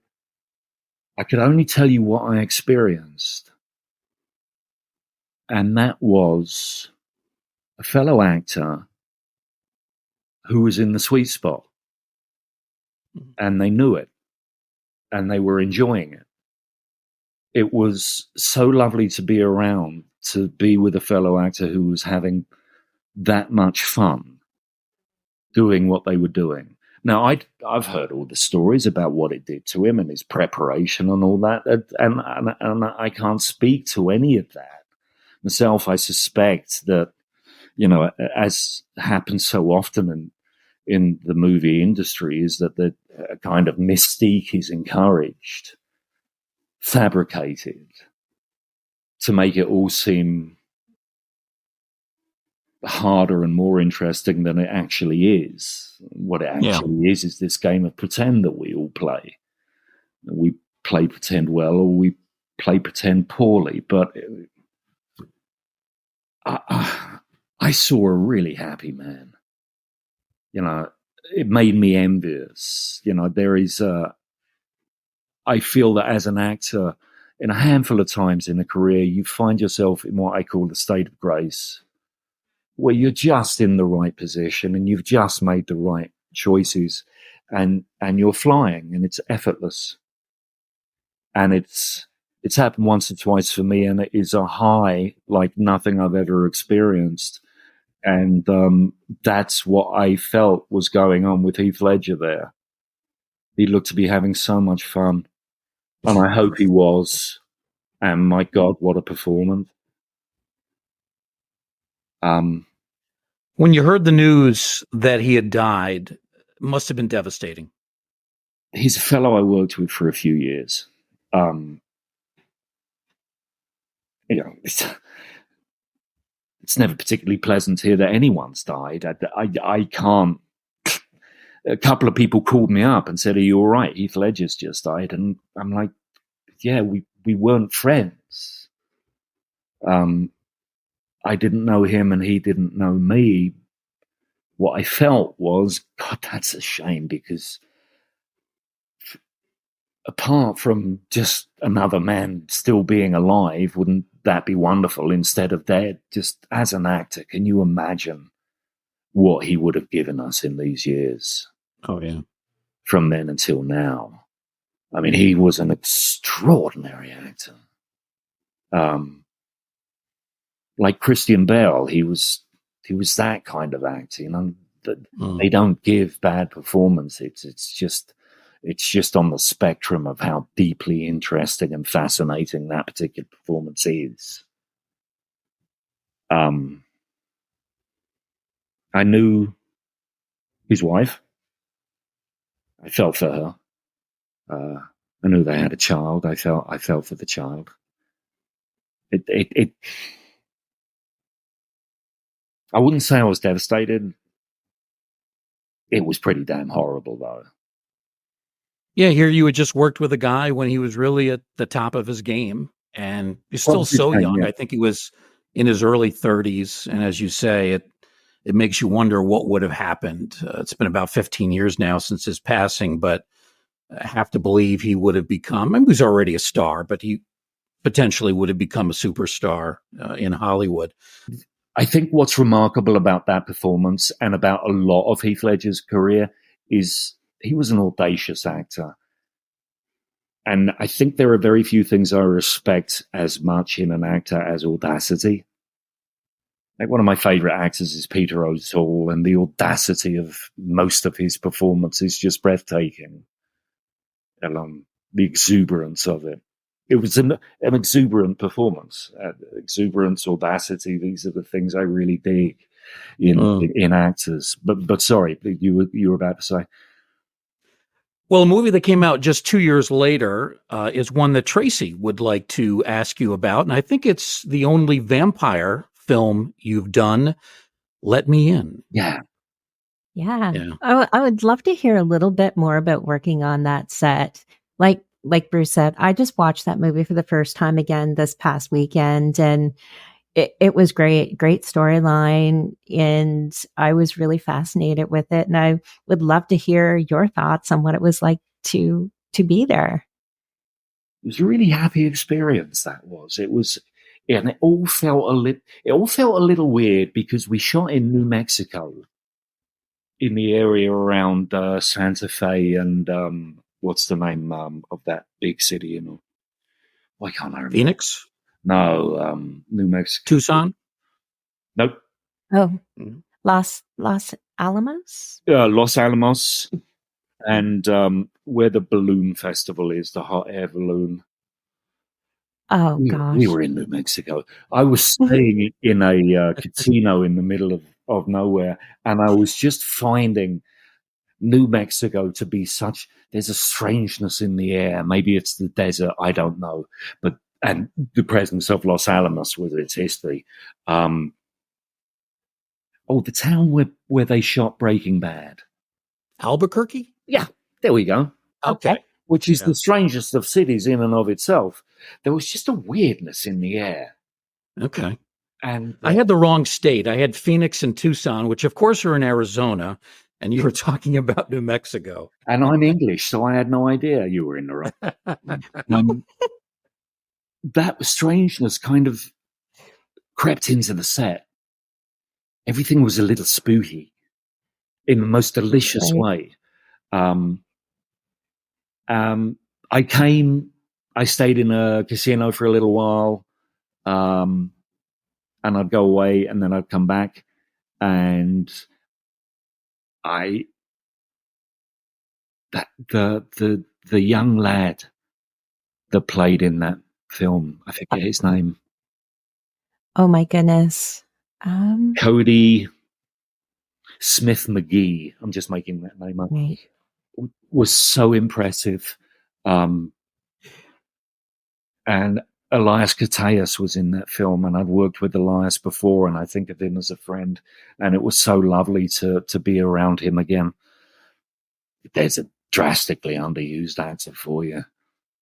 I could only tell you what I experienced. And that was a fellow actor who was in the sweet spot. And they knew it. And they were enjoying it. It was so lovely to be around, to be with a fellow actor who was having that much fun doing what they were doing. Now, I've heard all the stories about what it did to him and his preparation and all that, and I can't speak to any of that. Myself, I suspect that as happens so often in the movie industry, is that the kind of mystique is encouraged, fabricated, to make it all seem harder and more interesting than it actually is. What it actually is this game of pretend that we all play. We play pretend well, or we play pretend poorly. But I saw a really happy man. It made me envious. I feel that as an actor, in a handful of times in a career, you find yourself in what I call the state of grace, where you're just in the right position and you've just made the right choices, and you're flying, and it's effortless. And it's happened once or twice for me, and it is a high like nothing I've ever experienced. And that's what I felt was going on with Heath Ledger there. He looked to be having so much fun, and I hope he was. And my God, what a performance! When you heard the news that he had died, it must have been devastating. He's a fellow I worked with for a few years. It's never particularly pleasant to hear that anyone's died. I can't. A couple of people called me up and said, "Are you all right? Heath Ledger's just died." And I'm like, "Yeah, we weren't friends. I didn't know him and he didn't know me." What I felt was, God, that's a shame, because apart from just another man still being alive, wouldn't that be wonderful instead of dead? Just as an actor, can you imagine what he would have given us in these years? Oh, yeah. From then until now. I mean, he was an extraordinary actor. Like Christian Bale, he was that kind of actor, They don't give bad performances. It's just on the spectrum of how deeply interesting and fascinating that particular performance is. I knew his wife. I felt for her. I knew they had a child. I felt for the child. I wouldn't say I was devastated. It was pretty damn horrible, though. Yeah, here you had just worked with a guy when he was really at the top of his game, and he's still so young. Yeah. I think he was in his early 30s, and as you say, it makes you wonder what would have happened. It's been about 15 years now since his passing, but I have to believe he would have become, he was already a star, but he potentially would have become a superstar in Hollywood. I think what's remarkable about that performance and about a lot of Heath Ledger's career is he was an audacious actor. And I think there are very few things I respect as much in an actor as audacity. Like, one of my favorite actors is Peter O'Toole, and the audacity of most of his performance is just breathtaking. The exuberance of it. It was an exuberant performance. Exuberance, audacity, these are the things I really dig in actors. But sorry, you were about to say. Well, a movie that came out just 2 years later is one that Tracy would like to ask you about. And I think it's the only vampire film you've done, Let Me In. Yeah. I would love to hear a little bit more about working on that set. Like Bruce said, I just watched that movie for the first time again this past weekend, and it was great storyline, and I was really fascinated with it. And I would love to hear your thoughts on what it was like to be there. It was a really happy experience. That was. It was, and it all felt a little weird because we shot in New Mexico, in the area around Santa Fe and what's the name of that big city? Why can't I remember? Phoenix? No, New Mexico. Tucson? Nope. Oh, Los Alamos? Los Alamos. And where the balloon festival is, the hot air balloon. Oh We gosh. were in New Mexico. I was staying in a casino in the middle of nowhere, and I was just finding New Mexico to be such. There's a strangeness in the air. Maybe it's the desert. I don't know, but and the presence of Los Alamos with its history. The town where they shot Breaking Bad. Albuquerque? Yeah, there we go. Okay. Which is Yeah. the strangest of cities in and of itself. There was just a weirdness in the air. Okay. And I had the wrong state. I had Phoenix and Tucson, which of course are in Arizona, and you were talking about New Mexico. and I'm English, so I had no idea you were in the right. That strangeness kind of crept into the set. Everything was a little spooky in the most delicious Right. way. I stayed in a casino for a little while, and I'd go away and then I'd come back, and the young lad that played in that film, I forget his name. Oh my goodness. Cody Smith McGee. I'm just making that name up. Right. Was so impressive. And Elias Koteas was in that film, and I'd worked with Elias before, and I think of him as a friend, and it was so lovely to be around him again. There's a drastically underused actor for you.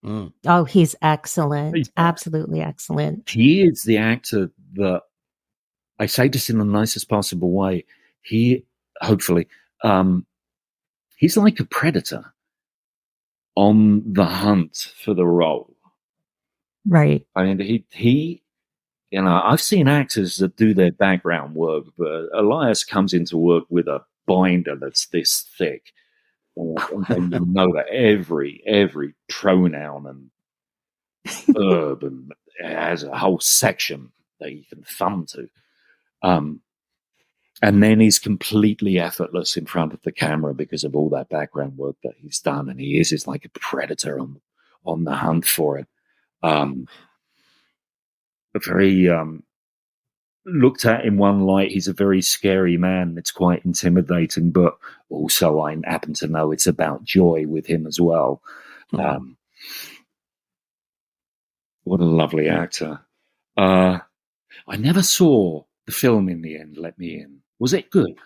Mm. Oh, he's excellent. Absolutely excellent. He is the actor that, I say this in the nicest possible way, hopefully, he's like a predator on the hunt for the role. Right. I mean, I've seen actors that do their background work, but Elias comes into work with a binder that's this thick. And then you know that every pronoun and verb and has a whole section that you can thumb to. And then he's completely effortless in front of the camera because of all that background work that he's done. And he is like a predator on the hunt for it. Very looked at in one light, he's a very scary man. It's quite intimidating, but also I happen to know it's about joy with him as well. What a lovely actor. I never saw the film in the end, Let Me In. Was it good?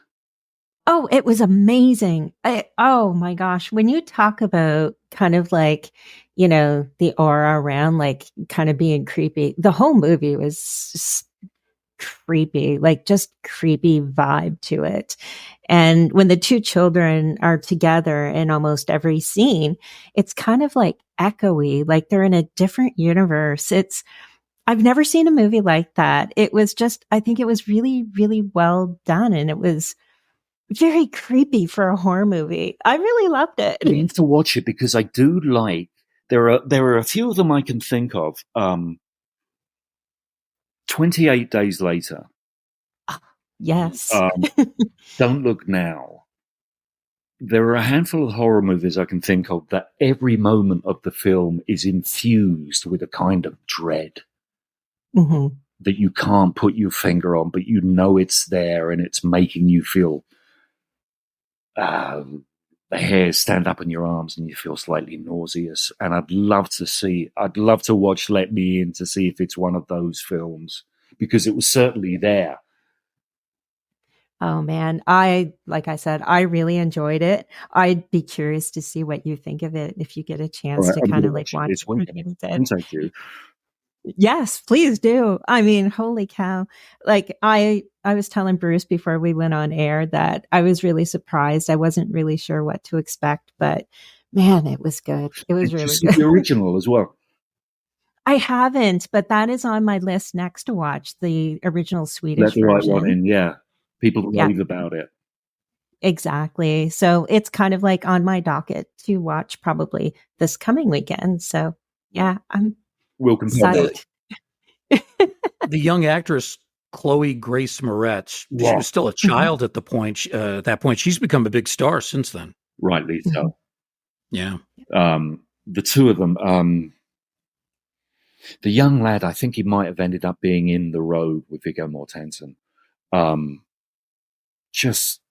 Oh, it was amazing. Oh my gosh. When you talk about kind of like, the aura around, like kind of being creepy, the whole movie was creepy, like just creepy vibe to it. And when the two children are together in almost every scene, it's kind of like echoey, like they're in a different universe. I've never seen a movie like that. It was just, I think it was really, really well done. And it was very creepy for a horror movie. I really loved it. I need to watch it because I do like, there are a few of them I can think of. 28 Days Later. Yes. Don't Look Now. There are a handful of horror movies I can think of that every moment of the film is infused with a kind of dread that you can't put your finger on, but you know it's there and it's making you feel the hairs stand up in your arms and you feel slightly nauseous. And I'd love to watch Let Me In to see if it's one of those films, because it was certainly there. Oh man, like I said, I really enjoyed it. I'd be curious to see what you think of it if you get a chance to kind of like watch it. Thank you. Yes, please do. I mean, holy cow. Like I was telling Bruce before we went on air that I was really surprised. I wasn't really sure what to expect, but man, it was good. It was really good. The original as well. I haven't, but that is on my list next to watch, the original Swedish version. Let the right one in, yeah. People rave about it. Exactly. So it's kind of like on my docket to watch probably this coming weekend. So yeah, I'm excited. The young actress Chloe Grace Moretz, she was still a child at that point. She's become a big star since then. Rightly so. Yeah. The two of them. The young lad, I think he might have ended up being in The Road with Viggo Mortensen. Just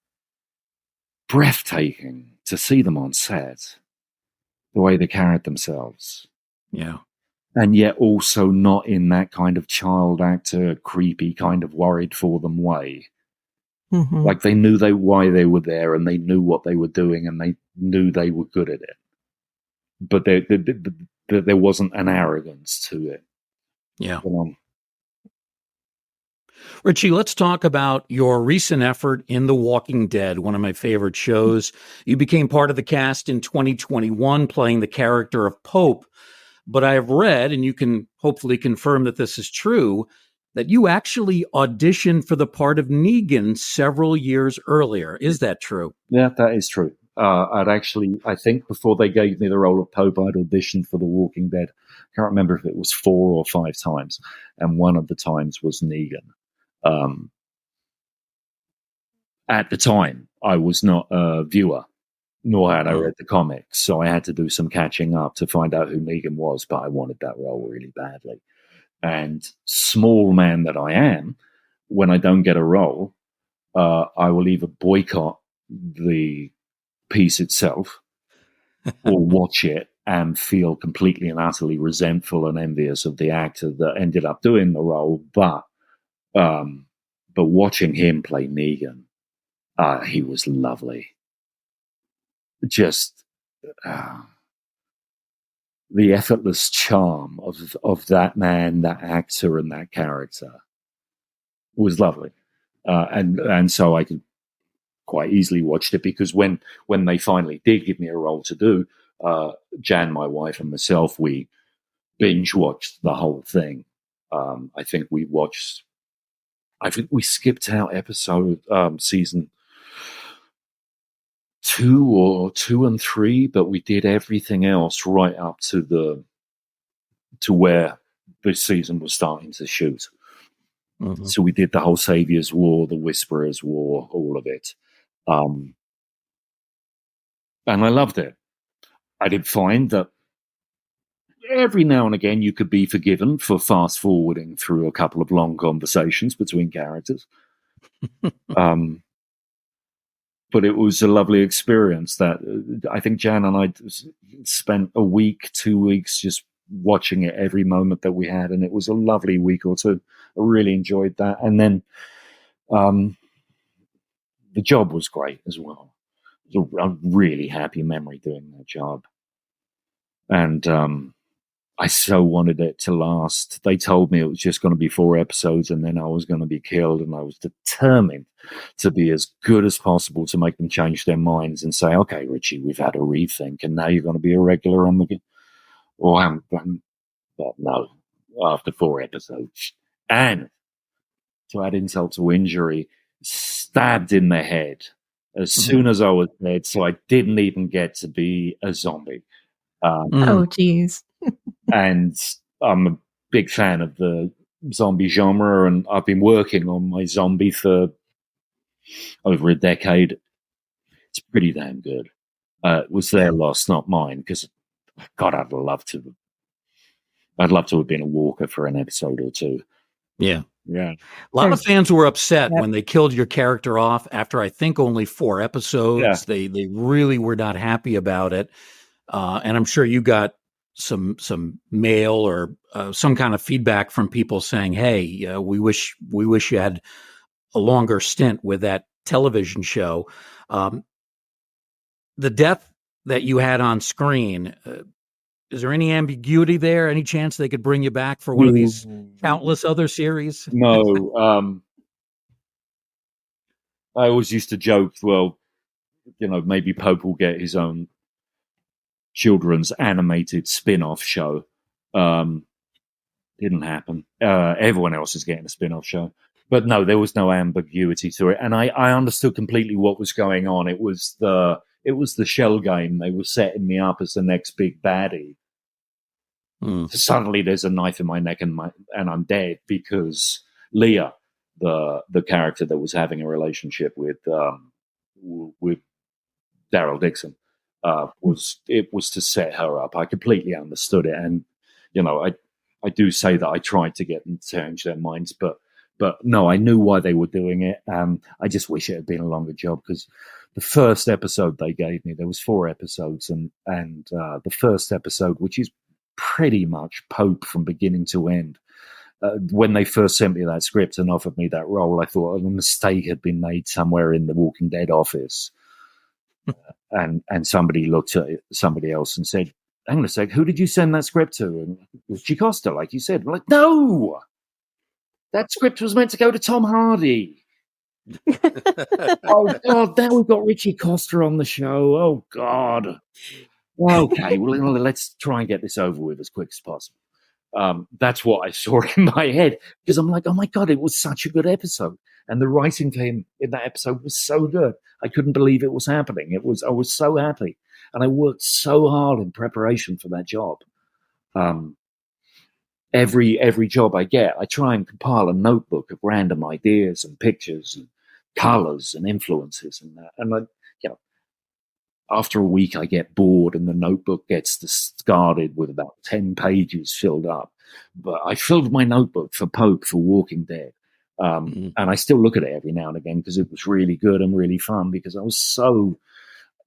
breathtaking to see them on set, the way they carried themselves. Yeah. And yet also not in that kind of child actor, creepy, kind of worried for them way. Mm-hmm. Like they knew why they were there, and they knew what they were doing, and they knew they were good at it. But there wasn't an arrogance to it. Yeah. Ritchie, let's talk about your recent effort in The Walking Dead, one of my favorite shows. You became part of the cast in 2021, playing the character of Pope. But I have read, and you can hopefully confirm that this is true, that you actually auditioned for the part of Negan several years earlier. Is that true? Yeah, that is true. I think before they gave me the role of Pope, I'd auditioned for The Walking Dead. I can't remember if it was 4 or 5 times, and one of the times was Negan. At the time, I was not a viewer, nor had I read the comics, so I had to do some catching up to find out who Negan was, but I wanted that role really badly. And small man that I am, when I don't get a role, I will either boycott the piece itself or watch it and feel completely and utterly resentful and envious of the actor that ended up doing the role. But watching him play Negan, he was lovely. Just the effortless charm of that man, that actor, and that character was lovely. And so I could quite easily watched it, because when they finally did give me a role to do, Jan, my wife, and myself, we binge watched the whole thing. I think we skipped out episode season 2 and 3, but we did everything else right up to where this season was starting to shoot. Mm-hmm. So we did the whole Savior's War, the Whisperer's War, all of it. And I loved it. I did find that every now and again you could be forgiven for fast forwarding through a couple of long conversations between characters. But it was a lovely experience that I think Jan and I spent a week, 2 weeks just watching it every moment that we had. And it was a lovely week or two. I really enjoyed that. And then the job was great as well. It was a really happy memory doing that job. And I so wanted it to last. They told me it was just going to be 4 episodes and then I was going to be killed. And I was determined to be as good as possible to make them change their minds and say, okay, Ritchie, we've had a rethink and now you're going to be a regular on the... But no, after 4 episodes. And to add insult to injury, stabbed in the head as soon as I was dead. So I didn't even get to be a zombie. Oh, geez. And I'm a big fan of the zombie genre, and I've been working on my zombie for over a decade. It's pretty damn good. It was their loss, not mine, because God, I'd love to have been a walker for an episode or 2. Yeah. Yeah. A lot of fans were upset when they killed your character off after, I think, only 4 episodes. Yeah. They really were not happy about it. And I'm sure you got some mail or some kind of feedback from people saying, hey, we wish you had a longer stint with that television show. The death that you had on screen, is there any ambiguity there? Any chance they could bring you back for one of these countless other series? No. I always used to joke, well, maybe Pope will get his own children's animated spin-off show. Didn't happen. Everyone else is getting a spin-off show. But no, there was no ambiguity to it. And I understood completely what was going on. It was the shell game. They were setting me up as the next big baddie. So suddenly there's a knife in my neck and I'm dead because Leah, the character that was having a relationship with Daryl Dixon, was to set her up. I completely understood it. And, I do say that I tried to get them to change their minds, but no, I knew why they were doing it. I just wish it had been a longer job, because the first episode they gave me, there was 4 episodes, and the first episode, which is pretty much Pope from beginning to end. When they first sent me that script and offered me that role, I thought a mistake had been made somewhere in the Walking Dead office. And somebody looked at somebody else and said, hang on a sec, who did you send that script to? And Ritchie Coster, like you said. I'm like, no! That script was meant to go to Tom Hardy. Oh, God, now we've got Ritchie Coster on the show. Oh, God. Okay, well, let's try and get this over with as quick as possible. That's what I saw in my head, because I'm like, oh, my God, it was such a good episode. And the writing for him in that episode was so good. I couldn't believe it was happening. I was so happy. And I worked so hard in preparation for that job. Every job I get, I try and compile a notebook of random ideas and pictures and colors and influences and that. And after a week, I get bored and the notebook gets discarded with about 10 pages filled up. But I filled my notebook for Pope for Walking Dead. And I still look at it every now and again, because it was really good and really fun, because I was so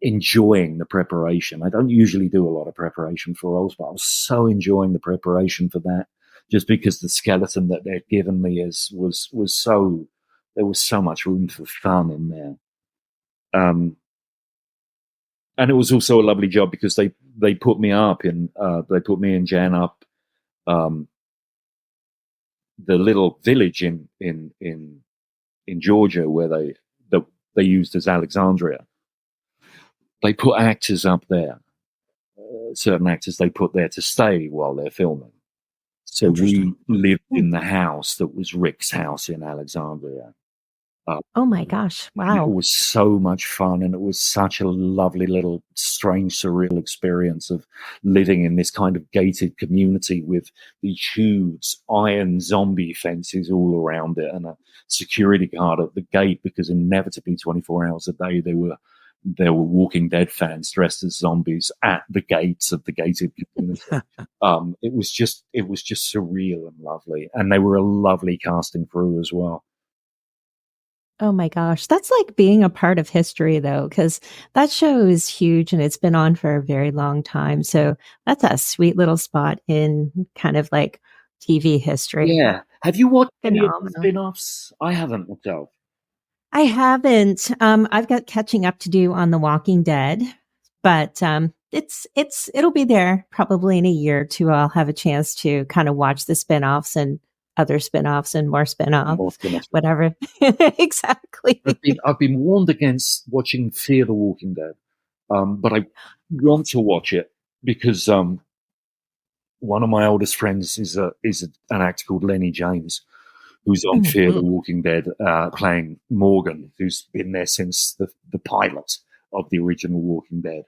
enjoying the preparation. I don't usually do a lot of preparation for roles, but I was so enjoying the preparation for that, just because the skeleton that they'd given me was so, there was so much room for fun in there. And it was also a lovely job, because they put me in Jan up, the little village in Georgia where they used as Alexandria. They put actors up there, certain actors they put there to stay while they're filming. So we lived in the house that was Rick's house in Alexandria. Oh my gosh. Wow. It was so much fun, and it was such a lovely little strange, surreal experience of living in this kind of gated community with these huge iron zombie fences all around it and a security guard at the gate, because inevitably 24 hours a day there were Walking Dead fans dressed as zombies at the gates of the gated community. It was just surreal and lovely, and they were a lovely casting crew as well. Oh my gosh. That's like being a part of history, though, because that show is huge and it's been on for a very long time. So that's a sweet little spot in kind of like TV history. Yeah. Have you watched any of the Phenomenal. spin-offs? I haven't myself. I haven't. I've got catching up to do on The Walking Dead, but it'll be there probably in a year or two. I'll have a chance to kind of watch the spinoffs and other spinoffs and more spinoffs, whatever. Exactly. I've been warned against watching Fear the Walking Dead, but I want to watch it because one of my oldest friends is an actor called Lenny James, who's on Fear the Walking Dead, playing Morgan, who's been there since the pilot of the original Walking Dead.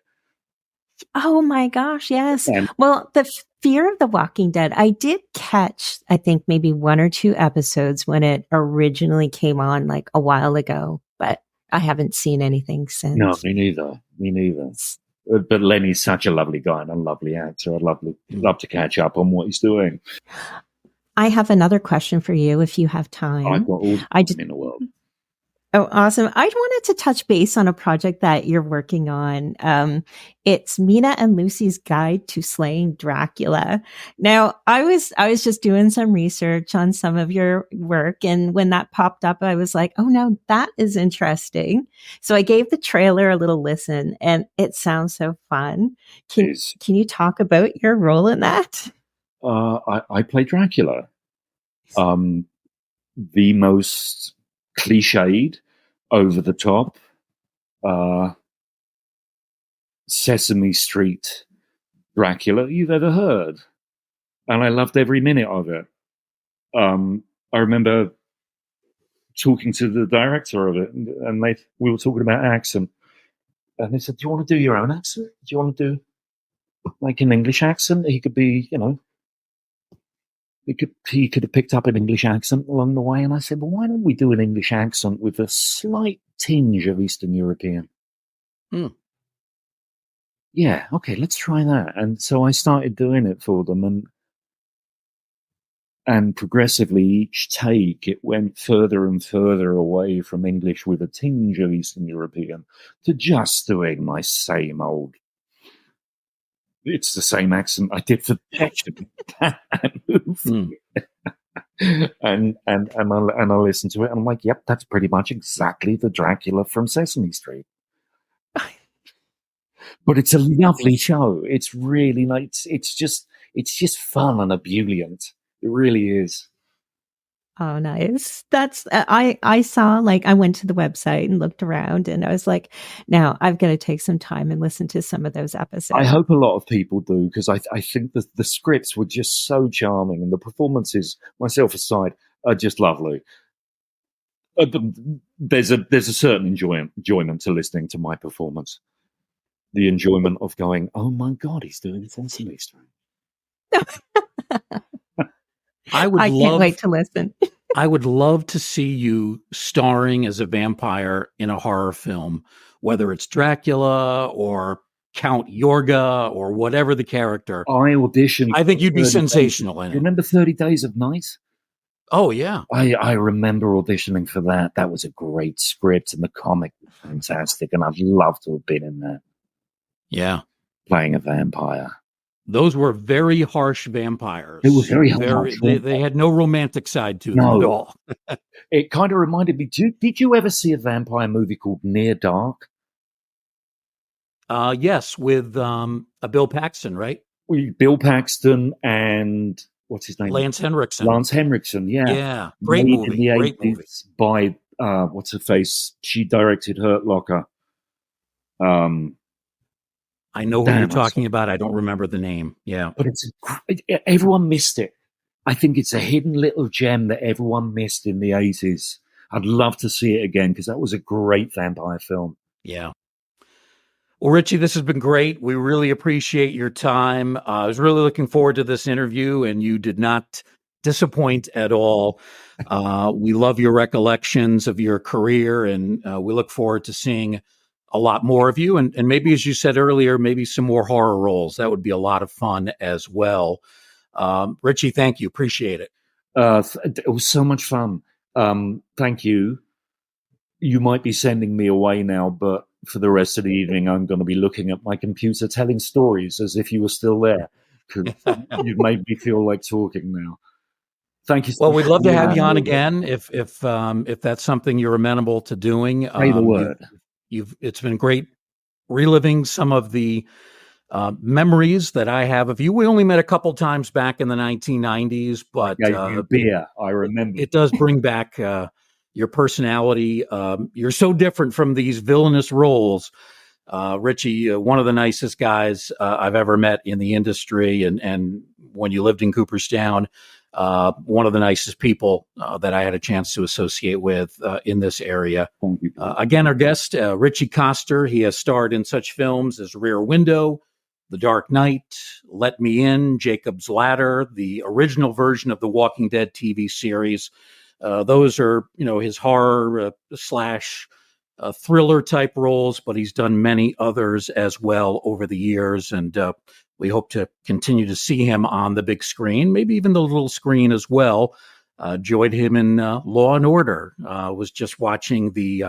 Oh my gosh, yes. Well, the Fear of the Walking Dead, I did catch, I think, maybe 1 or 2 episodes when it originally came on like a while ago, but I haven't seen anything since. No, me neither. But Lenny's such a lovely guy and a lovely actor. I'd love to catch up on what he's doing. I have another question for you if you have time. I've got all the time in the world. Oh, awesome. I wanted to touch base on a project that you're working on. It's Mina and Lucy's Guide to Slaying Dracula. Now, I was just doing some research on some of your work, and when that popped up, I was like, oh no, that is interesting. So I gave the trailer a little listen, and it sounds so fun. Can you talk about your role in that? I play Dracula. The most cliched, over the top, Sesame Street Dracula you've ever heard. And I loved every minute of it. I remember talking to the director of it, and we were talking about accent. And they said, do you want to do your own accent? Do you want to do like an English accent? He could be, he could have picked up an English accent along the way. And I said, well, why don't we do an English accent with a slight tinge of Eastern European? Yeah, okay, let's try that. And so I started doing it for them. And And progressively, each take, it went further and further away from English with a tinge of Eastern European to just doing my same old. It's the same accent I did for that movie. And I listened to it, and I'm like, yep, that's pretty much exactly the Dracula from Sesame Street. But it's a lovely show. It's really nice. It's just fun and ebullient. It really is. Oh, nice. That's I saw, like, I went to the website and looked around, and I was like, now I've got to take some time and listen to some of those episodes. I hope a lot of people do, because I think the scripts were just so charming, and the performances, myself aside, are just lovely. There's a certain enjoyment to listening to my performance. The enjoyment of going, oh my God, he's doing Sesame Street. I can't wait to listen. I would love to see you starring as a vampire in a horror film, whether it's Dracula or Count Yorga or whatever the character. I auditioned. I think you'd be sensational in it. Remember 30 Days of Night? Oh, yeah. I remember auditioning for that. That was a great script, and the comic was fantastic, and I'd love to have been in that. Yeah. Playing a vampire. Those were very harsh vampires. It was very harsh. They had no romantic side to them at all. It kind of reminded me, did you ever see a vampire movie called Near Dark? Yes, with Bill Paxton, right? Bill Paxton and what's his name? Lance Henriksen. Lance Henriksen, yeah. Yeah, great movie. In the great 80s movie. by, what's her face? She directed Hurt Locker. I know who you're talking about. I don't remember the name. Yeah. But everyone missed it. I think it's a hidden little gem that everyone missed in the 80s. I'd love to see it again, because that was a great vampire film. Yeah. Well, Ritchie, this has been great. We really appreciate your time. I was really looking forward to this interview, and you did not disappoint at all. We love your recollections of your career, and we look forward to seeing a lot more of you. And maybe, as you said earlier, maybe some more horror roles. That would be a lot of fun as well. Ritchie, thank you. Appreciate it. It was so much fun. Thank you. You might be sending me away now, but for the rest of the evening, I'm going to be looking at my computer, telling stories as if you were still there. You've made me feel like talking now. Thank you. Well, we'd love to have you on again if that's something you're amenable to doing. Say the word. It's been great reliving some of the memories that I have of you. We only met a couple times back in the 1990s, but beer, I remember. It does bring back your personality. You're so different from these villainous roles. Ritchie, one of the nicest guys I've ever met in the industry, and when you lived in Cooperstown, one of the nicest people that I had a chance to associate with in this area. Thank you. Again, our guest, Ritchie Coster. He has starred in such films as Rear Window, The Dark Knight, Let Me In, Jacob's Ladder, the original version of the Walking Dead TV series. Those are, his horror slash thriller type roles, but he's done many others as well over the years. And we hope to continue to see him on the big screen, maybe even the little screen as well. Joined him in Law and Order. Was just watching the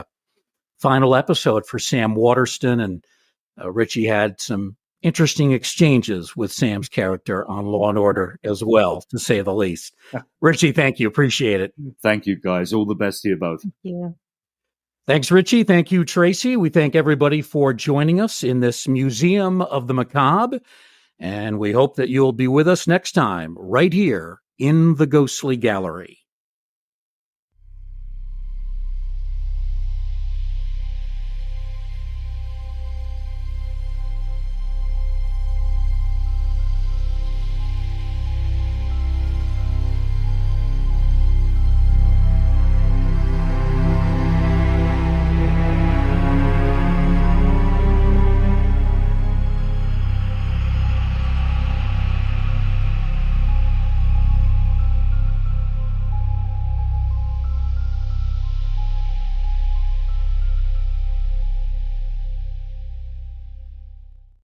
final episode for Sam Waterston, and Ritchie had some interesting exchanges with Sam's character on Law and Order as well, to say the least. Ritchie, thank you. Appreciate it. Thank you, guys. All the best to you both. Yeah. Thanks, Ritchie. Thank you, Tracy. We thank everybody for joining us in this Museum of the Macabre. And we hope that you'll be with us next time, right here in the Ghostly Gallery.